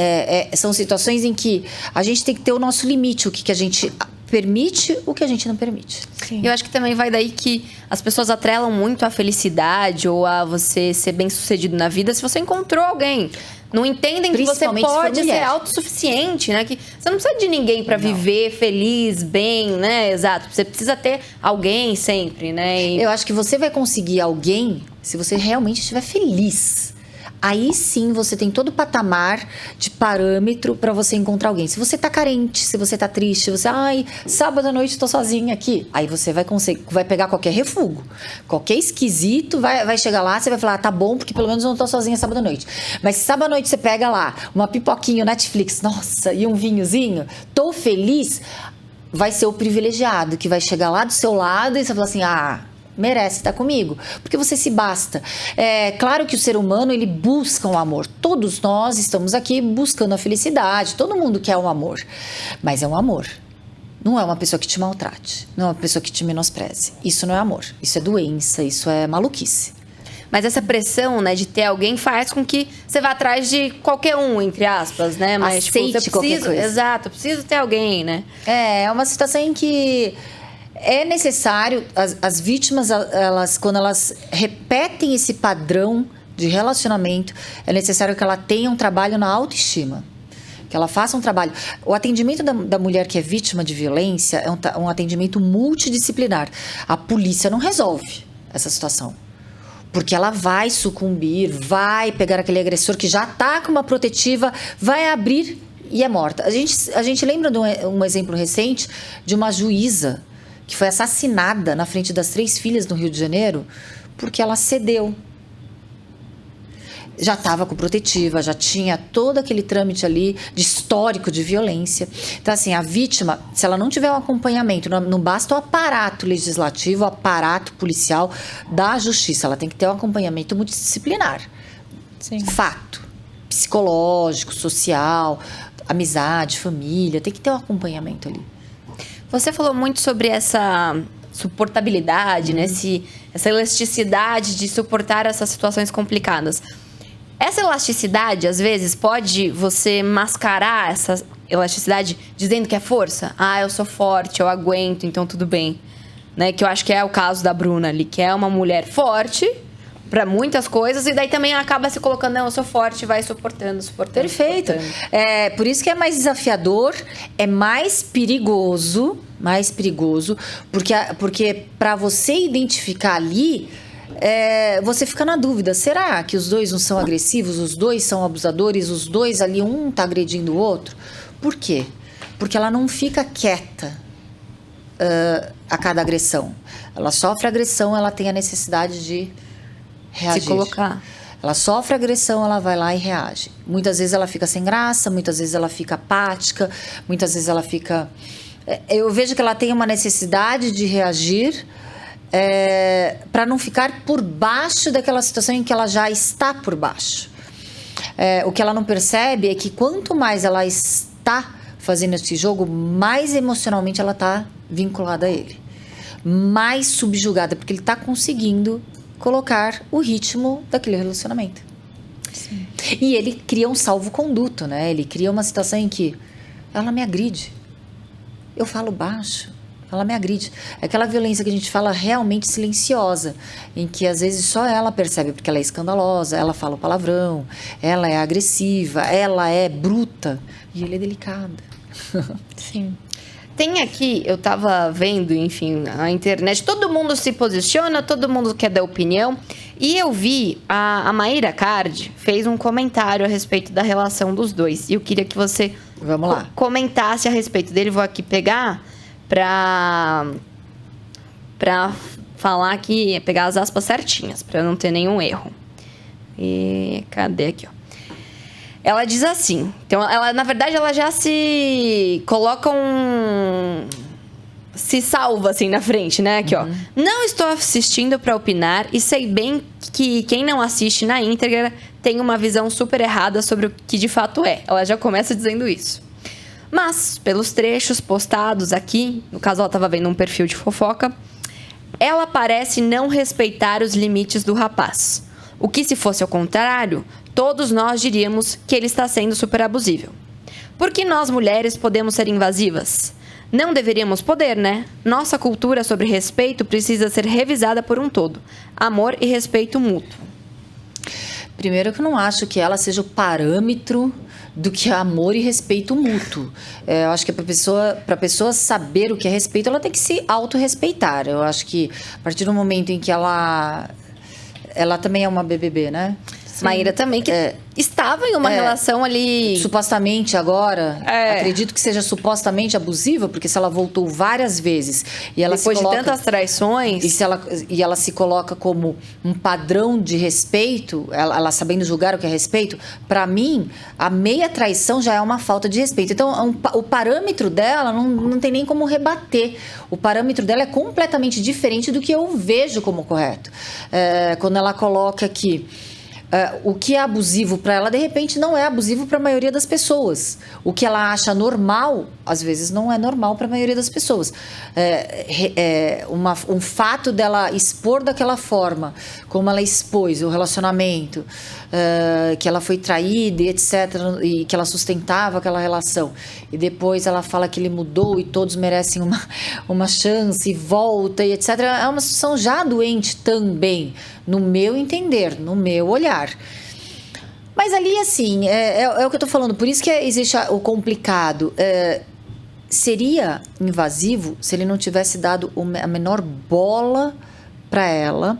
[SPEAKER 5] são situações em que a gente tem que ter o nosso limite, o que a gente permite, o que a gente não permite.
[SPEAKER 3] Sim. Eu acho que também vai daí que as pessoas atrelam muito a felicidade ou a você ser bem-sucedido na vida se você encontrou alguém. Não entendem que você pode ser autossuficiente, né? Que você não precisa de ninguém para viver feliz, bem, né? Exato. Você precisa ter alguém sempre, né?
[SPEAKER 5] Eu acho que você vai conseguir alguém se você realmente estiver feliz. Aí sim você tem todo o patamar de parâmetro para você encontrar alguém. Se você tá carente, se você tá triste, sábado à noite tô sozinha aqui. Aí você vai pegar qualquer refúgio. Qualquer esquisito vai chegar lá, você vai falar, tá bom, porque pelo menos eu não tô sozinha sábado à noite. Mas se sábado à noite você pega lá uma pipoquinha, Netflix, nossa, e um vinhozinho, tô feliz, vai ser o privilegiado que vai chegar lá do seu lado e você vai falar assim, merece estar comigo, porque você se basta. É claro que o ser humano, ele busca um amor. Todos nós estamos aqui buscando a felicidade, todo mundo quer um amor, mas é um amor. Não é uma pessoa que te maltrate, não é uma pessoa que te menospreze. Isso não é amor, isso é doença, isso é maluquice.
[SPEAKER 3] Mas essa pressão, né, de ter alguém faz com que você vá atrás de qualquer um, entre aspas, né? Mas
[SPEAKER 5] aceite qualquer coisa.
[SPEAKER 3] Exato, preciso ter alguém, né?
[SPEAKER 5] É uma situação em que é necessário, as vítimas, quando elas repetem esse padrão de relacionamento, é necessário que ela tenha um trabalho na autoestima. Que ela faça um trabalho. O atendimento da mulher que é vítima de violência é um atendimento multidisciplinar. A polícia não resolve essa situação. Porque ela vai sucumbir, vai pegar aquele agressor que já está com uma protetiva, vai abrir e é morta. A gente lembra de um exemplo recente de uma juíza que foi assassinada na frente das 3 filhas no Rio de Janeiro, porque ela cedeu. Já estava com protetiva, já tinha todo aquele trâmite ali de histórico de violência. Então, assim, a vítima, se ela não tiver um acompanhamento, não basta o aparato legislativo, o aparato policial da justiça, ela tem que ter um acompanhamento multidisciplinar.
[SPEAKER 4] Sim.
[SPEAKER 5] Fato. Psicológico, social, amizade, família, tem que ter um acompanhamento ali.
[SPEAKER 3] Você falou muito sobre essa suportabilidade, né? Essa elasticidade de suportar essas situações complicadas. Essa elasticidade, às vezes, pode você mascarar essa elasticidade dizendo que é força? Eu sou forte, eu aguento, então tudo bem. Né? Que eu acho que é o caso da Bruna ali, que é uma mulher forte para muitas coisas, e daí também acaba se colocando, não, eu sou forte, vai suportando.
[SPEAKER 5] Perfeito. Por isso que é mais desafiador, é mais perigoso, porque para você identificar ali, você fica na dúvida, será que os dois não são agressivos, os dois são abusadores, os dois ali, um tá agredindo o outro? Por quê? Porque ela não fica quieta a cada agressão. Ela sofre agressão, ela tem a necessidade de reagir.
[SPEAKER 3] Se colocar.
[SPEAKER 5] Ela sofre agressão, ela vai lá e reage. Muitas vezes ela fica sem graça, muitas vezes ela fica apática, muitas vezes ela fica... Eu vejo que ela tem uma necessidade de reagir para não ficar por baixo daquela situação em que ela já está por baixo. O que ela não percebe é que quanto mais ela está fazendo esse jogo, mais emocionalmente ela está vinculada a ele. Mais subjugada, porque ele está conseguindo colocar o ritmo daquele relacionamento. Sim. E ele cria um salvo-conduto, né? Ele cria uma situação em que ela me agride. Eu falo baixo, ela me agride. É aquela violência que a gente fala realmente silenciosa, em que às vezes só ela percebe, porque ela é escandalosa, ela fala o palavrão, ela é agressiva, ela é bruta e ele é delicado.
[SPEAKER 3] Sim. Tem aqui, eu tava vendo, enfim, a internet, todo mundo se posiciona, todo mundo quer dar opinião. E eu vi, a Maíra Card fez um comentário a respeito da relação dos dois. E eu queria que você
[SPEAKER 5] Vamos lá.
[SPEAKER 3] comentasse a respeito dele. Vou aqui pegar pra falar aqui, pegar as aspas certinhas, pra não ter nenhum erro. E cadê aqui, ó? Ela diz assim, então ela, na verdade, ela já se coloca se salva assim na frente, né? Aqui, ó. Não estou assistindo para opinar e sei bem que quem não assiste na íntegra tem uma visão super errada sobre o que de fato é. Ela já começa dizendo isso. Mas, pelos trechos postados aqui, no caso ela estava vendo um perfil de fofoca, ela parece não respeitar os limites do rapaz. O que, se fosse ao contrário, todos nós diríamos que ele está sendo super abusivo. Por que nós, mulheres, podemos ser invasivas? Não deveríamos poder, né? Nossa cultura sobre respeito precisa ser revisada por um todo. Amor e respeito mútuo.
[SPEAKER 5] Primeiro que eu não acho que ela seja o parâmetro do que é amor e respeito mútuo. Eu acho que para a pessoa saber o que é respeito, ela tem que se autorrespeitar. Eu acho que a partir do momento em que ela também é uma BBB, né?
[SPEAKER 3] Sim. Maíra também, que estava em uma relação ali...
[SPEAKER 5] Supostamente agora, acredito que seja supostamente abusiva, porque se ela voltou várias vezes e ela
[SPEAKER 3] depois
[SPEAKER 5] se coloca,
[SPEAKER 3] de tantas traições...
[SPEAKER 5] E ela se coloca como um padrão de respeito, ela sabendo julgar o que é respeito, para mim, a meia traição já é uma falta de respeito. Então, o parâmetro dela não tem nem como rebater. O parâmetro dela é completamente diferente do que eu vejo como correto. Quando ela coloca que o que é abusivo para ela, de repente, não é abusivo para a maioria das pessoas. O que ela acha normal, às vezes, não é normal para a maioria das pessoas. Um fato dela expor daquela forma, como ela expôs o relacionamento, que ela foi traída, etc., e que ela sustentava aquela relação. E depois ela fala que ele mudou e todos merecem uma chance, e volta, e etc. É uma situação já doente também, no meu entender, no meu olhar. Mas ali, assim, é o que eu tô falando. Por isso que existe o complicado. Seria invasivo se ele não tivesse dado a menor bola para ela.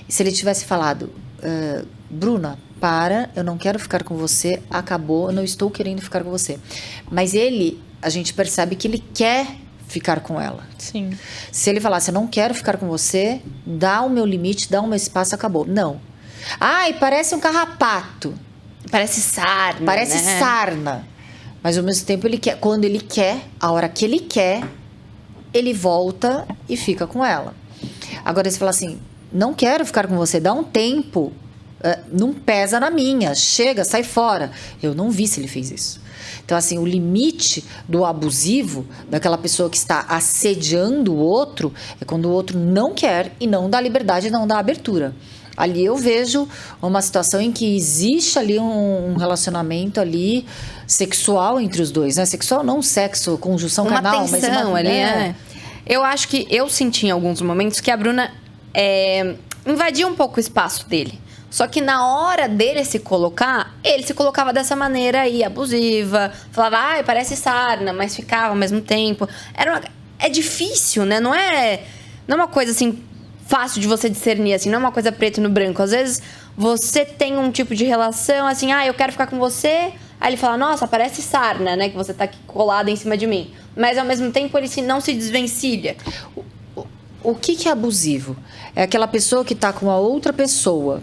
[SPEAKER 5] E se ele tivesse falado, Bruna, eu não quero ficar com você, acabou, eu não estou querendo ficar com você. Mas a gente percebe que ele quer ficar com ela.
[SPEAKER 3] Sim.
[SPEAKER 5] Se ele falasse, eu não quero ficar com você, dá o meu limite, dá o meu espaço, acabou. Não. Ai, parece um carrapato.
[SPEAKER 3] Parece sarna,
[SPEAKER 5] Parece sarna. Mas ao mesmo tempo, quando ele quer, a hora que ele quer, ele volta e fica com ela. Agora, se falar assim, não quero ficar com você, dá um tempo, não pesa na minha, chega, sai fora. Eu não vi se ele fez isso. Então, assim, o limite do abusivo, daquela pessoa que está assediando o outro, é quando o outro não quer e não dá liberdade, não dá abertura. Ali eu vejo uma situação em que existe ali um relacionamento ali sexual entre os dois, né? Sexual não sexo, conjunção carnal, mas
[SPEAKER 3] tensão ali, Eu acho que eu senti em alguns momentos que a Bruna invadia um pouco o espaço dele. Só que na hora dele se colocar, ele se colocava dessa maneira aí, abusiva. Falava, ai, parece sarna, mas ficava ao mesmo tempo. É difícil, né? Não é uma coisa assim fácil de você discernir, assim, não é uma coisa preto no branco. Às vezes você tem um tipo de relação, assim, eu quero ficar com você. Aí ele fala, nossa, parece sarna, né, que você tá aqui colada em cima de mim. Mas ao mesmo tempo ele não se desvencilha.
[SPEAKER 5] O que é abusivo? É aquela pessoa que tá com a outra pessoa.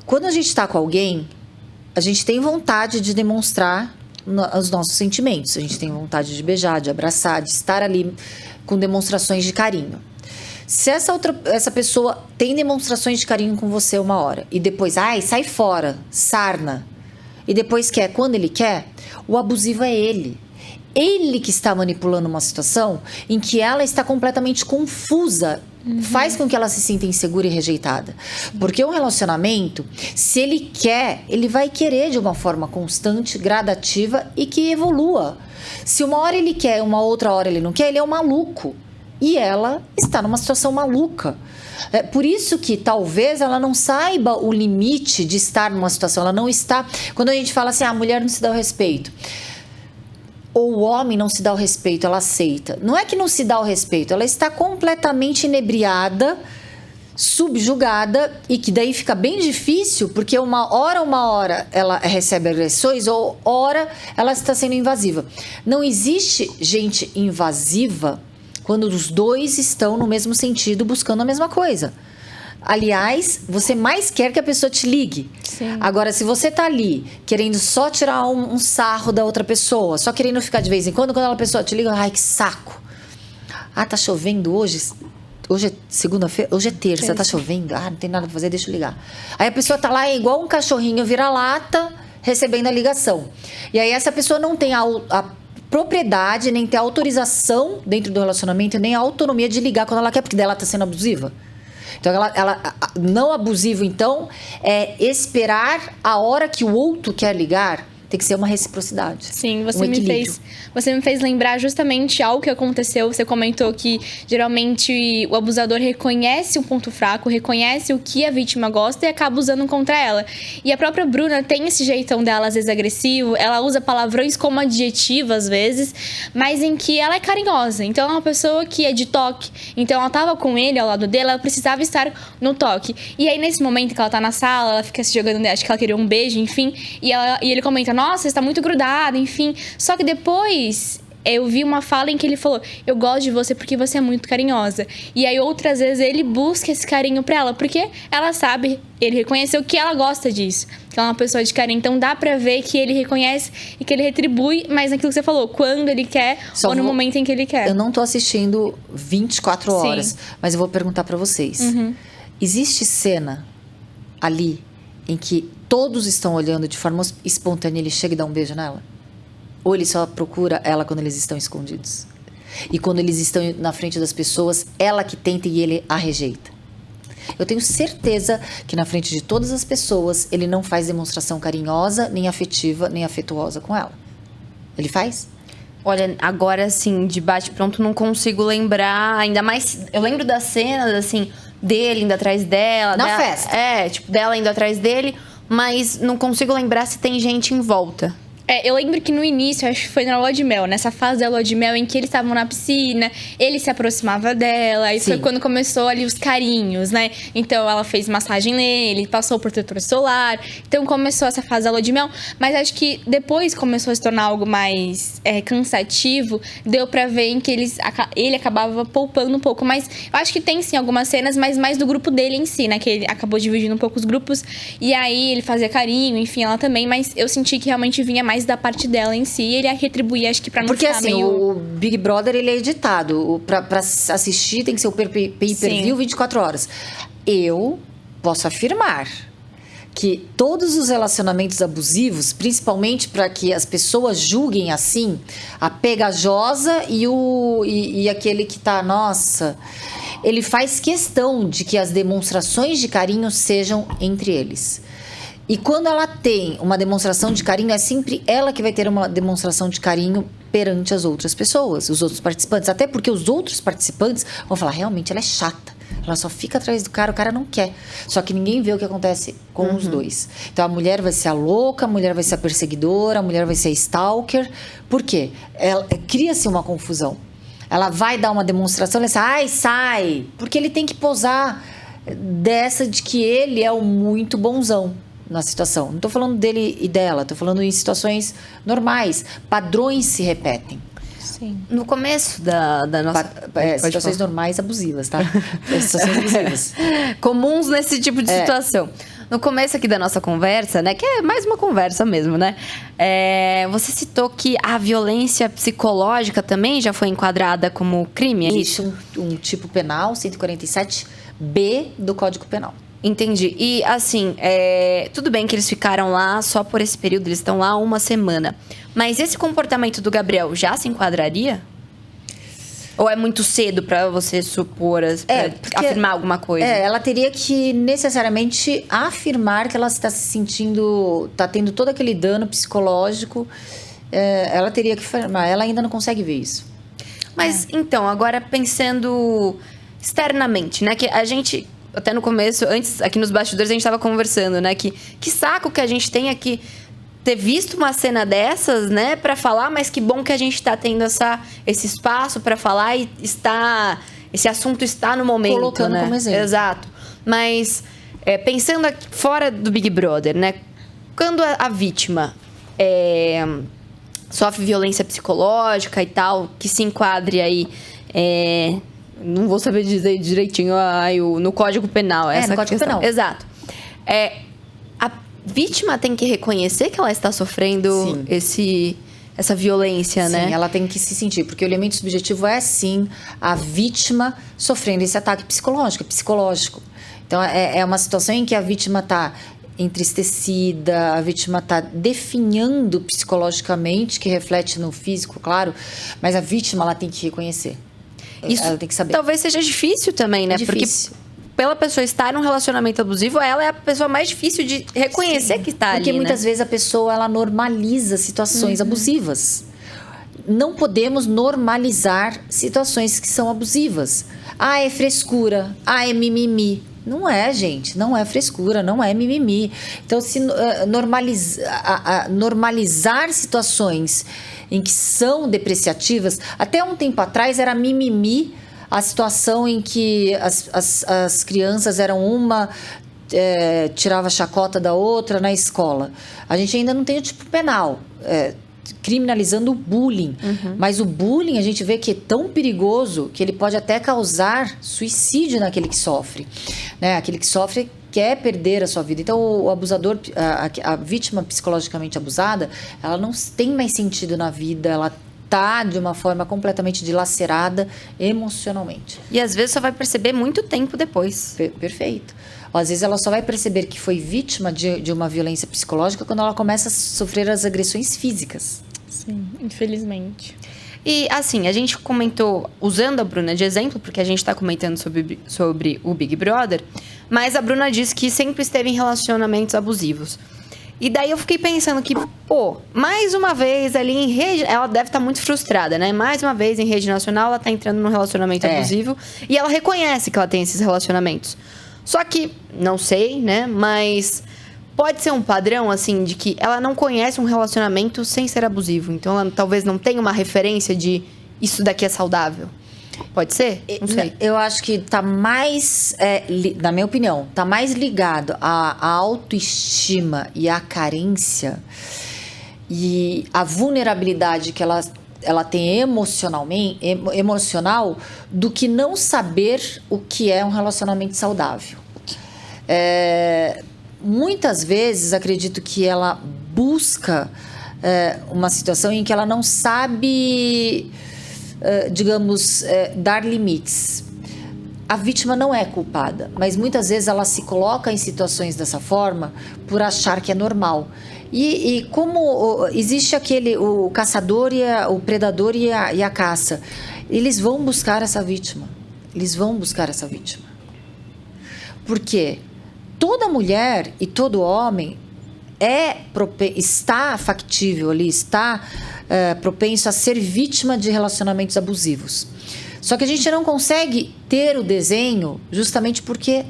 [SPEAKER 5] Quando a gente tá com alguém, a gente tem vontade de demonstrar os nossos sentimentos. A gente tem vontade de beijar, de abraçar, de estar ali com demonstrações de carinho. Se essa pessoa tem demonstrações de carinho com você uma hora e depois, sai fora, sarna, e depois quer quando ele quer, o abusivo é ele. Ele que está manipulando uma situação em que ela está completamente confusa, faz com que ela se sinta insegura e rejeitada. Porque um relacionamento, se ele quer, ele vai querer de uma forma constante, gradativa e que evolua. Se uma hora ele quer, uma outra hora ele não quer, ele é um maluco. E ela está numa situação maluca. É por isso que talvez ela não saiba o limite de estar numa situação. Ela não está... Quando a gente fala assim, a mulher não se dá o respeito. Ou o homem não se dá o respeito, ela aceita. Não é que não se dá o respeito, ela está completamente inebriada, subjugada, e que daí fica bem difícil, porque uma hora ela recebe agressões, ou hora ela está sendo invasiva. Não existe gente invasiva quando os dois estão no mesmo sentido, buscando a mesma coisa. Aliás, você mais quer que a pessoa te ligue.
[SPEAKER 4] Sim.
[SPEAKER 5] Agora, se você tá ali querendo só tirar um sarro da outra pessoa, só querendo ficar de vez em quando a pessoa te liga, ai, que saco. Tá chovendo hoje. Hoje é segunda-feira, hoje é terça, tá chovendo. Não tem nada pra fazer, deixa eu ligar. Aí a pessoa tá lá igual um cachorrinho vira-lata, recebendo a ligação. E aí essa pessoa não tem a propriedade, nem tem a autorização dentro do relacionamento, nem a autonomia de ligar quando ela quer, porque dela tá sendo abusiva. Então, ela não abusivo, então, é esperar a hora que o outro quer ligar. Tem que ser uma reciprocidade.
[SPEAKER 4] Sim,
[SPEAKER 5] você
[SPEAKER 4] me fez lembrar justamente algo que aconteceu. Você comentou que geralmente o abusador reconhece um ponto fraco, reconhece o que a vítima gosta e acaba usando contra ela. E a própria Bruna tem esse jeitão dela, às vezes agressivo, ela usa palavrões como adjetivo às vezes, mas em que ela é carinhosa. Então ela é uma pessoa que é de toque. Então ela tava com ele ao lado dele, ela precisava estar no toque. E aí nesse momento que ela tá na sala, ela fica se jogando, acho que ela queria um beijo, enfim, e ele comenta, nossa, você está muito grudada, enfim. Só que depois eu vi uma fala em que ele falou, eu gosto de você porque você é muito carinhosa. E aí outras vezes ele busca esse carinho pra ela, porque ela sabe, ele reconheceu que ela gosta disso, que ela é uma pessoa de carinho. Então dá pra ver que ele reconhece e que ele retribui, mas naquilo que você falou, quando ele quer ou no momento em que ele quer.
[SPEAKER 5] Eu não tô assistindo 24 horas,
[SPEAKER 4] Sim.
[SPEAKER 5] mas eu vou perguntar pra vocês. Existe cena ali em que todos estão olhando de forma espontânea e ele chega e dá um beijo nela? Ou ele só procura ela quando eles estão escondidos? E quando eles estão na frente das pessoas, ela que tenta e ele a rejeita? Eu tenho certeza que na frente de todas as pessoas, ele não faz demonstração carinhosa, nem afetiva, nem afetuosa com ela. Ele faz?
[SPEAKER 3] Olha, agora, assim, de bate-pronto, não consigo lembrar. Ainda mais... Eu lembro das cenas, assim, dele indo atrás dela.
[SPEAKER 5] Na festa.
[SPEAKER 3] Dela indo atrás dele. Mas não consigo lembrar se tem gente em volta.
[SPEAKER 4] Eu lembro que no início, acho que foi na lua de mel, nessa fase da lua de mel em que eles estavam na piscina, ele se aproximava dela, e foi quando começou ali os carinhos, né? Então ela fez massagem nele, passou o protetor solar, então começou essa fase da lua de mel, mas acho que depois começou a se tornar algo mais cansativo, deu pra ver em que ele acabava poupando um pouco, mas eu acho que tem sim algumas cenas, mas mais do grupo dele em si, né? Que ele acabou dividindo um pouco os grupos, e aí ele fazia carinho, enfim, ela também, mas eu senti que realmente vinha mais da parte dela em si, ele a retribuir, acho que pra não
[SPEAKER 5] porque
[SPEAKER 4] ficar
[SPEAKER 5] assim,
[SPEAKER 4] meio...
[SPEAKER 5] o Big Brother, ele é editado. Pra assistir tem que ser o pay-per-view 24 horas. Eu posso afirmar que todos os relacionamentos abusivos, principalmente para que as pessoas julguem assim, a pegajosa e aquele que tá, nossa, ele faz questão de que as demonstrações de carinho sejam entre eles. E quando ela tem uma demonstração de carinho, é sempre ela que vai ter uma demonstração de carinho perante as outras pessoas, os outros participantes. Até porque os outros participantes vão falar, realmente, ela é chata. Ela só fica atrás do cara, o cara não quer. Só que ninguém vê o que acontece com os dois. Então, a mulher vai ser a louca, a mulher vai ser a perseguidora, a mulher vai ser a stalker. Por quê? Cria-se uma confusão. ela vai dar uma demonstração, ela diz, ai, sai, porque ele tem que posar dessa de que ele é o muito bonzão na situação. Não estou falando dele e dela, estou falando em situações normais. Padrões se repetem.
[SPEAKER 4] Sim.
[SPEAKER 3] No começo da nossa... Pode
[SPEAKER 5] situações
[SPEAKER 3] falar.
[SPEAKER 5] normais abusivas, tá? Situações abusivas.
[SPEAKER 3] Comuns nesse tipo de situação. No começo aqui da nossa conversa, né? Que é mais uma conversa mesmo, né? Você citou que a violência psicológica também já foi enquadrada como crime, é isso?
[SPEAKER 5] Existe um tipo penal, 147B do Código Penal.
[SPEAKER 3] Entendi. E, assim, tudo bem que eles ficaram lá só por esse período, eles estão lá uma semana. Mas esse comportamento do Gabriel já se enquadraria? Ou é muito cedo pra você supor, afirmar alguma coisa?
[SPEAKER 5] Ela teria que necessariamente afirmar que ela está se sentindo, está tendo todo aquele dano psicológico. Ela teria que afirmar, ela ainda não consegue ver isso.
[SPEAKER 3] Mas, então, agora pensando externamente, né? Que a gente, até no começo, antes, aqui nos bastidores, a gente estava conversando, né? Que saco que a gente tem aqui ter visto uma cena dessas, né, para falar, mas que bom que a gente está tendo esse espaço para falar e esse assunto está no momento,
[SPEAKER 5] colocando,
[SPEAKER 3] né?
[SPEAKER 5] como exemplo.
[SPEAKER 3] Exato. Mas pensando aqui, fora do Big Brother, né, quando a vítima sofre violência psicológica e tal, que se enquadre aí, não vou saber dizer direitinho no Código Penal.
[SPEAKER 5] No Código Penal.
[SPEAKER 3] Exato. A vítima tem que reconhecer que ela está sofrendo essa violência, né?
[SPEAKER 5] Sim, ela tem que se sentir, porque o elemento subjetivo é, sim, a vítima sofrendo esse ataque psicológico. Então, é uma situação em que a vítima está entristecida, a vítima está definhando psicologicamente, que reflete no físico, claro, mas a vítima, ela tem que reconhecer.
[SPEAKER 3] Isso
[SPEAKER 5] ela tem que saber.
[SPEAKER 3] Talvez seja difícil também, né?
[SPEAKER 5] Difícil.
[SPEAKER 3] Porque pela pessoa estar num relacionamento abusivo, ela é a pessoa mais difícil de reconhecer que está ali,
[SPEAKER 5] porque muitas
[SPEAKER 3] né?
[SPEAKER 5] vezes a pessoa, ela normaliza situações abusivas. Não podemos normalizar situações que são abusivas. Ah, é frescura. Ah, é mimimi. Não é, gente. Não é frescura, não é mimimi. Então, se normalizar situações em que são depreciativas, até um tempo atrás era mimimi a situação em que as crianças eram tirava a chacota da outra na escola. A gente ainda não tem o tipo penal, criminalizando o bullying. Mas o bullying, a gente vê que é tão perigoso que ele pode até causar suicídio naquele que sofre. Né? Aquele que sofre quer perder a sua vida. Então, o abusador, a vítima psicologicamente abusada, ela não tem mais sentido na vida, ela está de uma forma completamente dilacerada emocionalmente.
[SPEAKER 3] E às vezes só vai perceber muito tempo depois.
[SPEAKER 5] Perfeito. Às vezes ela só vai perceber que foi vítima de uma violência psicológica quando ela começa a sofrer as agressões físicas.
[SPEAKER 4] Sim, infelizmente.
[SPEAKER 3] E assim, a gente comentou, usando a Bruna de exemplo, porque a gente está comentando sobre o Big Brother, mas a Bruna disse que sempre esteve em relacionamentos abusivos. E daí eu fiquei pensando que, mais uma vez ali em rede... Ela deve estar muito frustrada, né? Mais uma vez em rede nacional, ela está entrando num relacionamento abusivo. E ela reconhece que ela tem esses relacionamentos. Só que, não sei, né? Mas pode ser um padrão, assim, de que ela não conhece um relacionamento sem ser abusivo. Então, ela talvez não tenha uma referência de isso daqui é saudável. Pode ser? Não sei.
[SPEAKER 5] Eu acho que tá mais, na minha opinião, tá mais ligado à autoestima e à carência e à vulnerabilidade que ela tem emocional do que não saber o que é um relacionamento saudável. Muitas vezes, acredito que ela busca uma situação em que ela não sabe... dar limites. A vítima não é culpada, mas muitas vezes ela se coloca em situações dessa forma por achar que é normal. E como existe o caçador, o predador e a caça, eles vão buscar essa vítima. Por quê? Toda mulher e todo homem está factível ali, está propenso a ser vítima de relacionamentos abusivos. Só que a gente não consegue ter o desenho justamente porque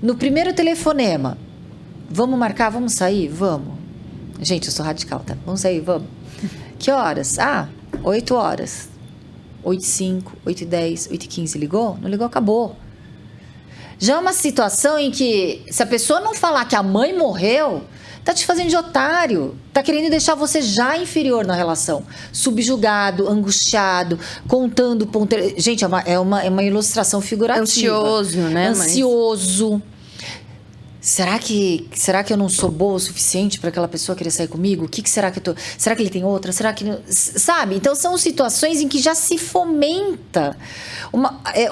[SPEAKER 5] no primeiro telefonema. Vamos marcar? Vamos sair? Vamos. Gente, eu sou radical, tá? Vamos sair? Vamos. Que horas? 8 horas. 8h05, 8h10, 8h15, ligou? Não ligou, acabou. Já é uma situação em que, se a pessoa não falar que a mãe morreu, tá te fazendo de otário, tá querendo deixar você já inferior na relação, subjugado, angustiado, contando ponteiro. Gente, é uma ilustração figurativa.
[SPEAKER 3] Ansioso, né?
[SPEAKER 5] Ansioso. Será que eu não sou boa o suficiente para aquela pessoa querer sair comigo? O que será que eu tô? Será que ele tem outra? Será que não? Sabe? Então são situações em que já se fomenta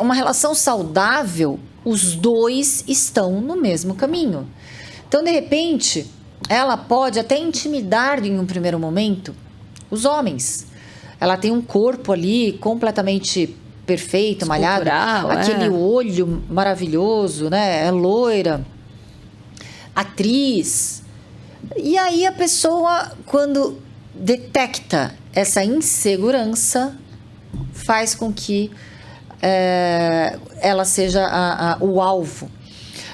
[SPEAKER 5] uma relação saudável. Os dois estão no mesmo caminho. Então, de repente, ela pode até intimidar em um primeiro momento os homens. Ela tem um corpo ali completamente perfeito, malhado, aquele olho maravilhoso, né? É loira, atriz. E aí a pessoa, quando detecta essa insegurança, faz com que ela seja o alvo.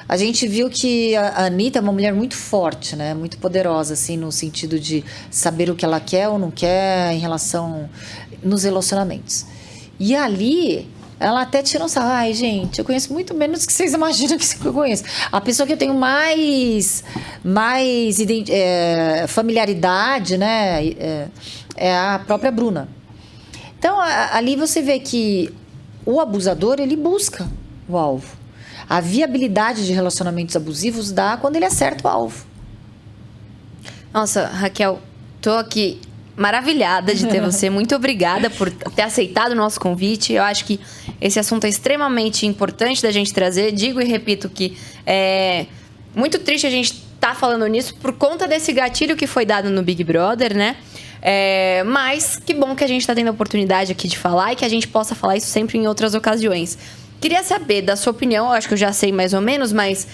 [SPEAKER 5] A gente viu que a Anitta é uma mulher muito forte, né? Muito poderosa, assim, no sentido de saber o que ela quer ou não quer em relação nos relacionamentos. E ali, ela até tira um sarro. Ai, gente, eu conheço muito menos que vocês imaginam que eu conheço. A pessoa que eu tenho mais familiaridade, né? É a própria Bruna. Então, ali você vê que o abusador, ele busca o alvo. A viabilidade de relacionamentos abusivos dá quando ele acerta o alvo.
[SPEAKER 3] Nossa, Raquel, tô aqui maravilhada de ter você. Muito obrigada por ter aceitado o nosso convite. Eu acho que esse assunto é extremamente importante da gente trazer. Digo e repito que é muito triste a gente estar falando nisso por conta desse gatilho que foi dado no Big Brother, né? Mas que bom que a gente está tendo a oportunidade aqui de falar e que a gente possa falar isso sempre em outras ocasiões. Queria saber da sua opinião, eu acho que eu já sei mais ou menos, mas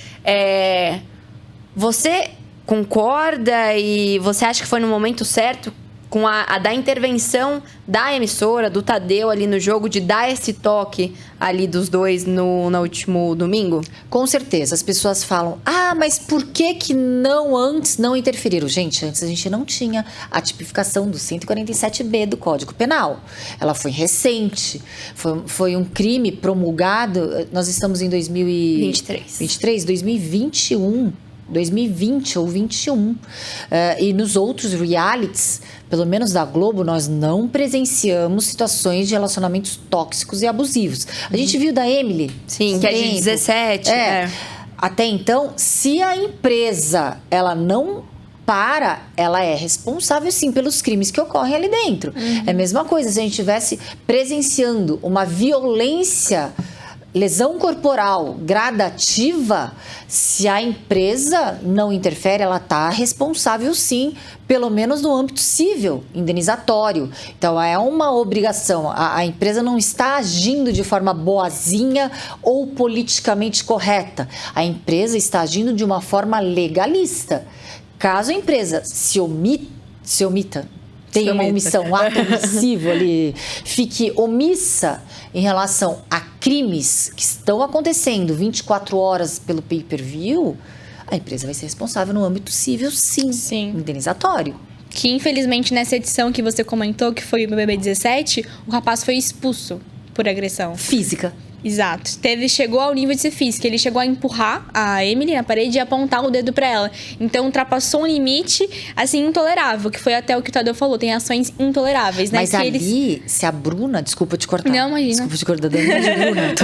[SPEAKER 3] você concorda e você acha que foi no momento certo com a da intervenção da emissora, do Tadeu ali no jogo, de dar esse toque ali dos dois no último domingo?
[SPEAKER 5] Com certeza. As pessoas falam, mas por que não antes não interferiram? Gente, antes a gente não tinha a tipificação do 147B do Código Penal. Ela foi recente. Foi um crime promulgado, nós estamos em 2021. 2020 ou 21. E nos outros realities, pelo menos da Globo, nós não presenciamos situações de relacionamentos tóxicos e abusivos. A gente viu da Emily.
[SPEAKER 3] Sim, que é de 17.
[SPEAKER 5] Até então, se a empresa ela não ela é responsável sim pelos crimes que ocorrem ali dentro. É a mesma coisa se a gente estivesse presenciando uma violência, lesão corporal gradativa, se a empresa não interfere, ela está responsável sim, pelo menos no âmbito civil, indenizatório. Então é uma obrigação, a empresa não está agindo de forma boazinha ou politicamente correta, a empresa está agindo de uma forma legalista. Caso a empresa se omita, tem uma omissão, um ato omissivo ali, fique omissa em relação a crimes que estão acontecendo 24 horas pelo pay-per-view, a empresa vai ser responsável no âmbito civil, sim. Indenizatório.
[SPEAKER 4] Que infelizmente nessa edição que você comentou, que foi o BBB 17, o rapaz foi expulso por agressão
[SPEAKER 5] Física.
[SPEAKER 4] Exato. Chegou ao nível de ser física. Ele chegou a empurrar a Emily na parede e apontar o dedo pra ela. Então, ultrapassou um limite, assim, intolerável. Que foi até o que o Tadeu falou. Tem ações intoleráveis, né?
[SPEAKER 5] Mas ali, se a Bruna... Desculpa te cortar.
[SPEAKER 4] Não, imagina.
[SPEAKER 5] Desculpa te cortar. De Bruna.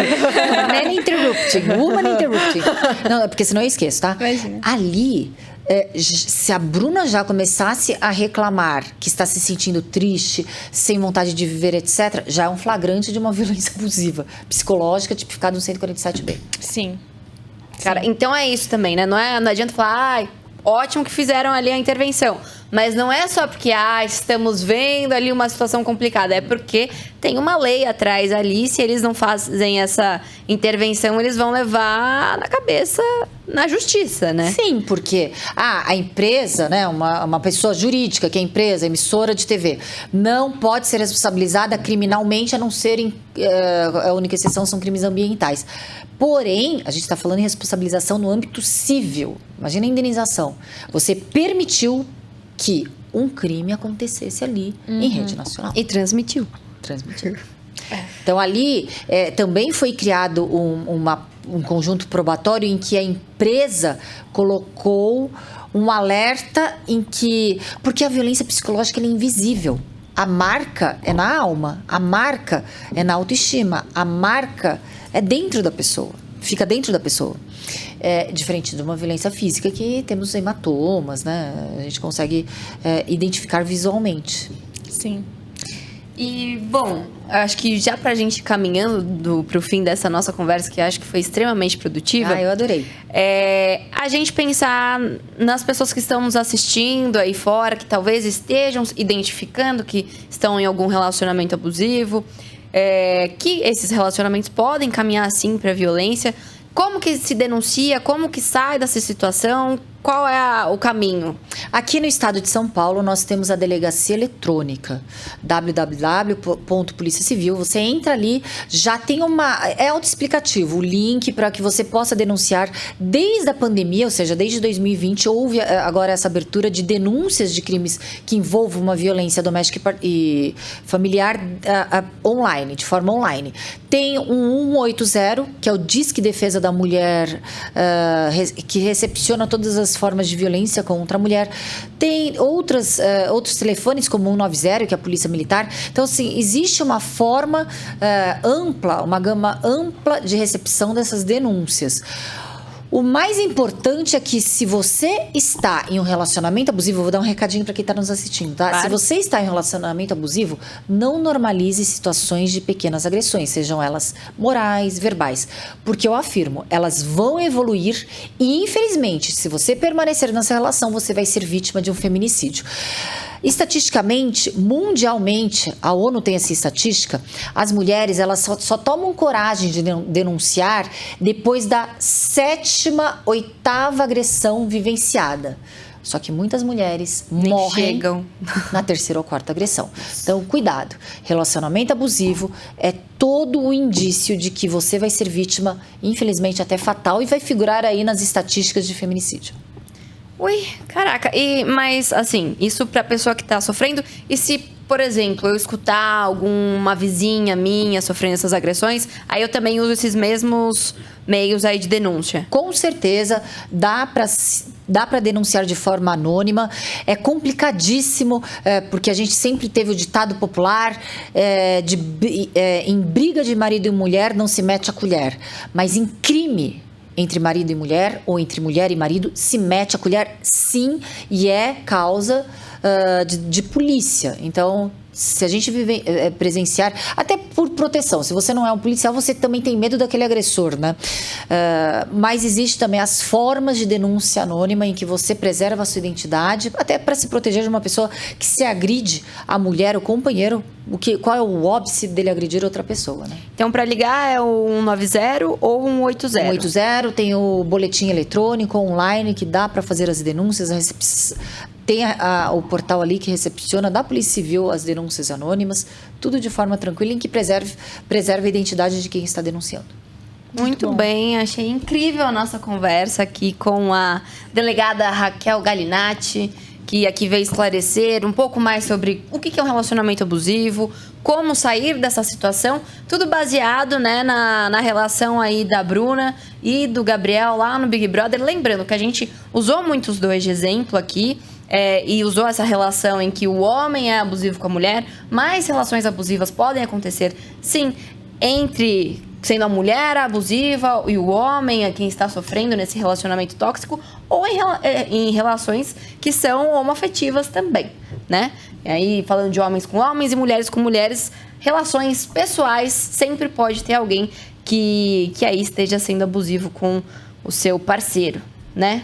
[SPEAKER 5] Man interrupting. Woman interrupting. Não, é porque senão eu esqueço, tá?
[SPEAKER 4] Imagina.
[SPEAKER 5] Ali... se a Bruna já começasse a reclamar que está se sentindo triste, sem vontade de viver, etc., já é um flagrante de uma violência abusiva psicológica tipificada no 147B.
[SPEAKER 4] Sim.
[SPEAKER 3] Cara, então é isso também, né? Não adianta falar, ótimo que fizeram ali a intervenção. Mas não é só porque, estamos vendo ali uma situação complicada. É porque tem uma lei atrás ali. Se eles não fazem essa intervenção, eles vão levar na cabeça na justiça, né?
[SPEAKER 5] Sim, porque a empresa, né, uma pessoa jurídica, que é a empresa, emissora de TV, não pode ser responsabilizada criminalmente, a não ser a única exceção são crimes ambientais. Porém, a gente está falando em responsabilização no âmbito civil. Imagina a indenização. Você permitiu que um crime acontecesse ali em rede nacional.
[SPEAKER 3] E transmitiu.
[SPEAKER 5] Então, ali também foi criado um conjunto probatório em que a empresa colocou um alerta em que... Porque a violência psicológica ela é invisível. A marca é na alma, a marca é na autoestima, a marca é dentro da pessoa, fica dentro da pessoa. Diferente de uma violência física que temos hematomas, né? A gente consegue identificar visualmente.
[SPEAKER 4] Sim.
[SPEAKER 3] E, bom, acho que já pra gente ir caminhando pro fim dessa nossa conversa, que acho que foi extremamente produtiva.
[SPEAKER 5] Eu adorei.
[SPEAKER 3] A gente pensar nas pessoas que estão nos assistindo aí fora, que talvez estejam identificando que estão em algum relacionamento abusivo, que esses relacionamentos podem caminhar, sim, pra violência. Como que se denuncia? Como que sai dessa situação? Qual é o caminho?
[SPEAKER 5] Aqui no estado de São Paulo, nós temos a delegacia eletrônica, www.policiacivil. Você entra ali, já tem é autoexplicativo, o link para que você possa denunciar. Desde a pandemia, ou seja, desde 2020, houve agora essa abertura de denúncias de crimes que envolvam uma violência doméstica e familiar online, de forma online. Tem um 180, que é o Disque Defesa da Mulher, que recepciona todas as formas de violência contra a mulher. Tem outros telefones, como o 190, que é a Polícia Militar. Então, assim, existe uma forma ampla, uma gama ampla de recepção dessas denúncias. O mais importante é que, se você está em um relacionamento abusivo, eu vou dar um recadinho para quem está nos assistindo, tá?
[SPEAKER 3] Claro.
[SPEAKER 5] Se você está em um relacionamento abusivo, não normalize situações de pequenas agressões, sejam elas morais, verbais. Porque eu afirmo, elas vão evoluir e, infelizmente, se você permanecer nessa relação, você vai ser vítima de um feminicídio. Estatisticamente, mundialmente, a ONU tem essa estatística, as mulheres elas só tomam coragem de denunciar depois da 7ª, 8ª agressão vivenciada. Só que muitas mulheres morrem na 3ª ou 4ª agressão. Então, cuidado. Relacionamento abusivo é todo o indício de que você vai ser vítima, infelizmente até fatal, e vai figurar aí nas estatísticas de feminicídio.
[SPEAKER 3] Ui, caraca. Mas, assim, isso pra pessoa que tá sofrendo. E se, por exemplo, eu escutar alguma vizinha minha sofrendo essas agressões, aí eu também uso esses mesmos meios aí de denúncia?
[SPEAKER 5] Com certeza, dá para denunciar de forma anônima. É complicadíssimo, porque a gente sempre teve o ditado popular em briga de marido e mulher não se mete a colher. Mas em crime entre marido e mulher, ou entre mulher e marido, se mete a colher, sim, e é causa de polícia. Então, se a gente presenciar, até por proteção, se você não é um policial, você também tem medo daquele agressor, né? Mas existe também as formas de denúncia anônima em que você preserva a sua identidade, até para se proteger de uma pessoa que se agride a mulher, o companheiro, qual é o óbice dele agredir outra pessoa, né?
[SPEAKER 3] Então, para ligar é o 190 ou 180?
[SPEAKER 5] 180, tem o boletim eletrônico online que dá para fazer as denúncias, tem o portal ali que recepciona da Polícia Civil as denúncias anônimas, tudo de forma tranquila, em que preserve a identidade de quem está denunciando.
[SPEAKER 3] Muito bem, achei incrível a nossa conversa aqui com a delegada Raquel Galinatti, que aqui veio esclarecer um pouco mais sobre o que é um relacionamento abusivo, como sair dessa situação, tudo baseado, né, na relação aí da Bruna e do Gabriel lá no Big Brother. Lembrando que a gente usou muito os dois de exemplo aqui, e usou essa relação em que o homem é abusivo com a mulher, mas relações abusivas podem acontecer, sim, sendo a mulher abusiva e o homem quem está sofrendo nesse relacionamento tóxico, ou em relações que são homoafetivas também, né? E aí, falando de homens com homens e mulheres com mulheres, relações pessoais, sempre pode ter alguém que aí esteja sendo abusivo com o seu parceiro, né?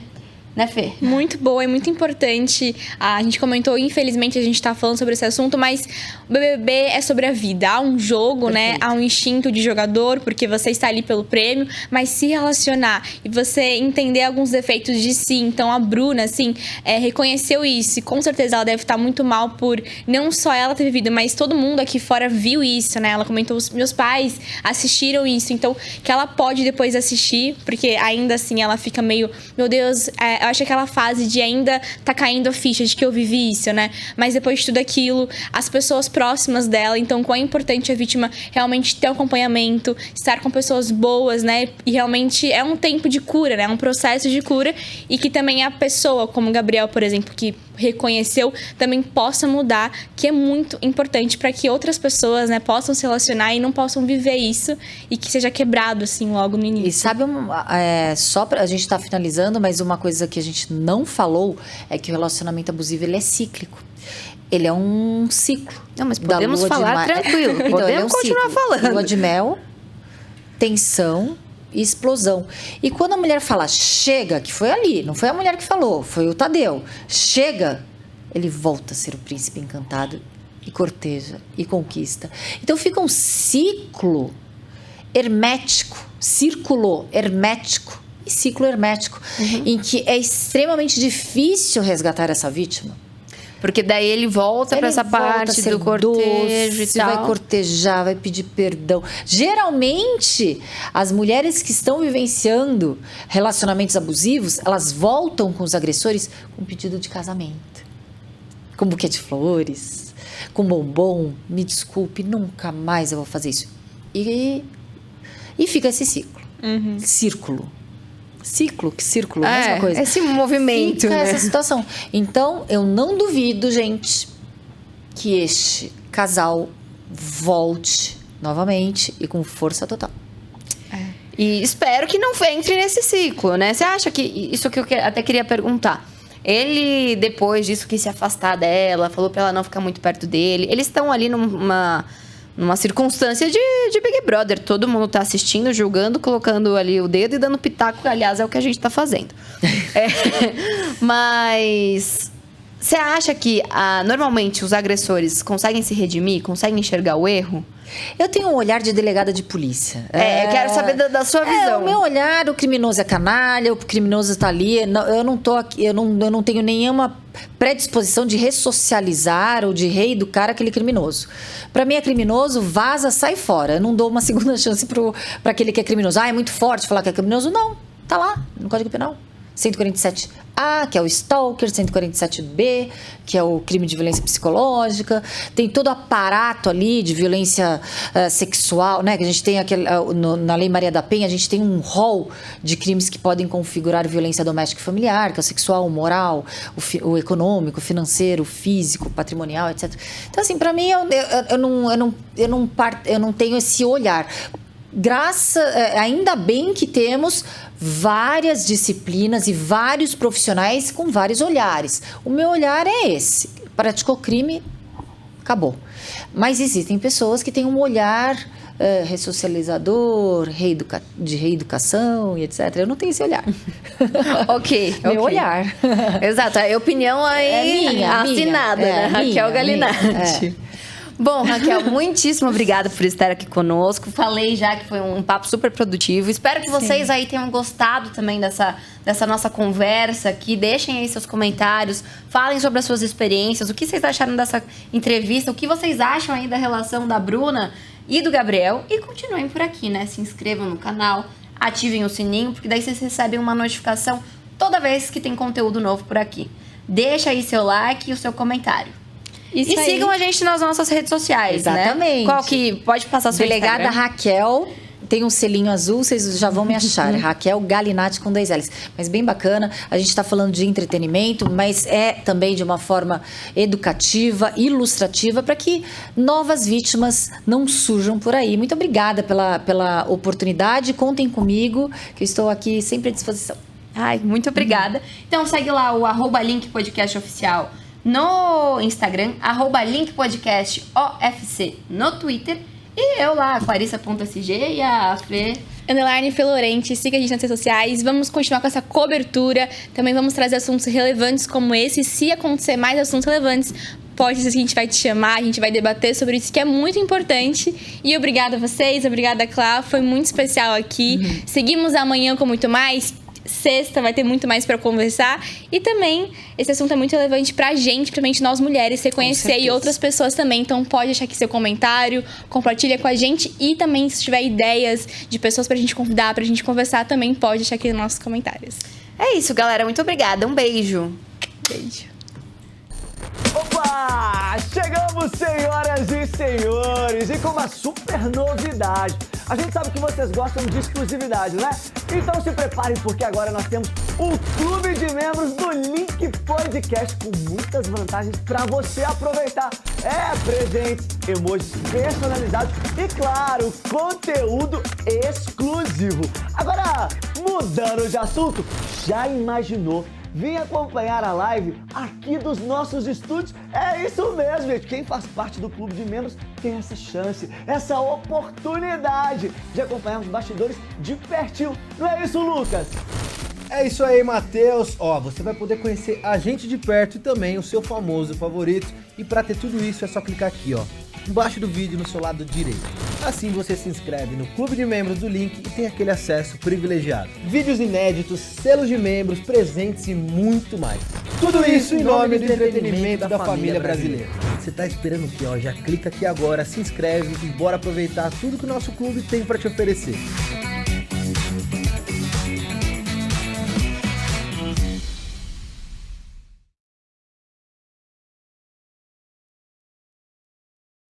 [SPEAKER 3] Né, Fê?
[SPEAKER 4] Muito boa e muito importante. A gente comentou, infelizmente, a gente tá falando sobre esse assunto, mas o BBB é sobre a vida. Há um jogo, né? Há um instinto de jogador, porque você está ali pelo prêmio, mas se relacionar e você entender alguns defeitos de si. Então, a Bruna, assim, reconheceu isso. E com certeza ela deve estar muito mal por não só ela ter vivido, mas todo mundo aqui fora viu isso, né? Ela comentou, os meus pais assistiram isso. Então, que ela pode depois assistir, porque ainda assim ela fica meio, meu Deus, Eu acho que aquela fase de ainda tá caindo a ficha de que eu vivi isso, né? Mas depois de tudo aquilo, as pessoas próximas dela, então quão é importante a vítima realmente ter um acompanhamento, estar com pessoas boas, né? E realmente é um tempo de cura, né? É um processo de cura e que também a pessoa, como o Gabriel, por exemplo, que reconheceu, também possa mudar, que é muito importante para que outras pessoas, né, possam se relacionar e não possam viver isso e que seja quebrado, assim, logo no início.
[SPEAKER 5] E sabe, só pra a gente tá finalizando, mas uma coisa que a gente não falou é que o relacionamento abusivo, ele é cíclico. Ele é um ciclo.
[SPEAKER 3] Não, mas podemos falar tranquilo.
[SPEAKER 5] Então,
[SPEAKER 3] Podemos
[SPEAKER 5] ele é um
[SPEAKER 3] continuar
[SPEAKER 5] ciclo.
[SPEAKER 3] falando.
[SPEAKER 5] Lua de mel, tensão e explosão. E quando a mulher fala chega, que foi ali, não foi a mulher que falou, foi o Tadeu. Chega, ele volta a ser o príncipe encantado e corteja e conquista. Então fica um ciclo hermético, círculo hermético e ciclo hermético, em que é extremamente difícil resgatar essa vítima.
[SPEAKER 3] Porque daí ele volta para essa parte do cortejo e tal.
[SPEAKER 5] Vai cortejar, vai pedir perdão. Geralmente, as mulheres que estão vivenciando relacionamentos abusivos, elas voltam com os agressores com pedido de casamento. Com buquê de flores, com bombom. Me desculpe, nunca mais eu vou fazer isso. E fica esse ciclo. Círculo. Círculo, mesma coisa.
[SPEAKER 3] Esse movimento,
[SPEAKER 5] fica
[SPEAKER 3] né?
[SPEAKER 5] essa situação. Então, eu não duvido, gente, que este casal volte novamente e com força total.
[SPEAKER 3] E espero que não entre nesse ciclo, né? Você acha que... Isso que eu até queria perguntar. Ele, depois disso, quis se afastar dela, falou pra ela não ficar muito perto dele. Eles estão ali numa circunstância de Big Brother. Todo mundo tá assistindo, julgando, colocando ali o dedo e dando pitaco. Aliás, é o que a gente tá fazendo. Mas você acha que normalmente os agressores conseguem se redimir? Conseguem enxergar o erro?
[SPEAKER 5] Eu tenho um olhar de delegada de polícia.
[SPEAKER 3] Eu quero saber da sua visão.
[SPEAKER 5] O meu olhar, o criminoso é canalha, o criminoso está ali. Eu não tô aqui, eu não tenho nenhuma predisposição de ressocializar ou de reeducar aquele criminoso. Para mim é criminoso, vaza, sai fora. Eu não dou uma segunda chance para aquele que é criminoso. É muito forte falar que é criminoso. Não, tá lá no Código Penal. 147A, que é o stalker, 147B, que é o crime de violência psicológica. Tem todo o aparato ali de violência sexual, né? Que a gente tem na Lei Maria da Penha, a gente tem um rol de crimes que podem configurar violência doméstica e familiar, que é o sexual, o moral, o econômico, o financeiro, o físico, o patrimonial, etc. Então, assim, para mim, eu não tenho esse olhar. Ainda bem que temos várias disciplinas e vários profissionais com vários olhares. O meu olhar é esse. Praticou crime, acabou. Mas existem pessoas que têm um olhar ressocializador, de reeducação e etc. Eu não tenho esse olhar.
[SPEAKER 3] Ok.
[SPEAKER 5] Meu olhar.
[SPEAKER 3] Exato. A opinião aí
[SPEAKER 5] minha,
[SPEAKER 3] assinada, né? Raquel Galinatti. Bom, Raquel, muitíssimo obrigada por estar aqui conosco. Falei já que foi um papo super produtivo. Espero que vocês aí tenham gostado também dessa nossa conversa aqui. Deixem aí seus comentários, falem sobre as suas experiências, o que vocês acharam dessa entrevista, o que vocês acham aí da relação da Bruna e do Gabriel. E continuem por aqui, né? Se inscrevam no canal, ativem o sininho, porque daí vocês recebem uma notificação toda vez que tem conteúdo novo por aqui. Deixa aí seu like e o seu comentário.
[SPEAKER 4] Isso
[SPEAKER 3] e
[SPEAKER 4] aí.
[SPEAKER 3] sigam a gente nas nossas redes sociais,
[SPEAKER 5] Exatamente.
[SPEAKER 3] né? Qual que... Pode passar seu
[SPEAKER 5] Delegada
[SPEAKER 3] Instagram?
[SPEAKER 5] Raquel, tem um selinho azul, vocês já vão me achar. Raquel Galinatti com 2 L's. Mas bem bacana, a gente está falando de entretenimento, mas é também de uma forma educativa, ilustrativa, para que novas vítimas não surjam por aí. Muito obrigada pela oportunidade, contem comigo, que eu estou aqui sempre à disposição.
[SPEAKER 3] Ai, muito obrigada. Então segue lá o @linkpodcastoficial no Instagram, @linkpodcastofc no Twitter, e eu lá, Clarissa.sg, e a Fê...
[SPEAKER 4] _Felorente, siga a gente nas redes sociais, vamos continuar com essa cobertura, também vamos trazer assuntos relevantes como esse, se acontecer mais assuntos relevantes, pode ser que a gente vai te chamar, a gente vai debater sobre isso, que é muito importante, e obrigada a vocês, obrigada a Clá, foi muito especial aqui, seguimos amanhã com muito mais, sexta vai ter muito mais para conversar, e também esse assunto é muito relevante pra gente, principalmente nós mulheres, se conhecer e outras pessoas também, então pode deixar aqui seu comentário, compartilha com a gente, e também se tiver ideias de pessoas pra gente convidar, pra gente conversar, também pode deixar aqui nos nossos comentários.
[SPEAKER 3] É isso, galera. Muito obrigada. Um beijo.
[SPEAKER 4] Beijo.
[SPEAKER 1] Opa! Chegamos, senhoras e senhores, e com uma super novidade. A gente sabe que vocês gostam de exclusividade, né? Então se preparem porque agora nós temos o clube de membros do Link Podcast com muitas vantagens para você aproveitar. Presentes, emojis personalizados e, claro, conteúdo exclusivo. Agora, mudando de assunto, já imaginou vir acompanhar a live aqui dos nossos estúdios? É isso mesmo, gente. Quem faz parte do clube de membros tem essa chance, essa oportunidade de acompanhar os bastidores de pertinho. Não é isso, Lucas?
[SPEAKER 2] É isso aí, Matheus. Você vai poder conhecer a gente de perto e também o seu famoso favorito. E para ter tudo isso é só clicar aqui, embaixo do vídeo no seu lado direito. Assim você se inscreve no clube de membros do Link e tem aquele acesso privilegiado. Vídeos inéditos, selos de membros, presentes e muito mais. Tudo isso em nome do entretenimento da família brasileira. Você tá esperando o quê? Já clica aqui agora, se inscreve e bora aproveitar tudo que o nosso clube tem para te oferecer.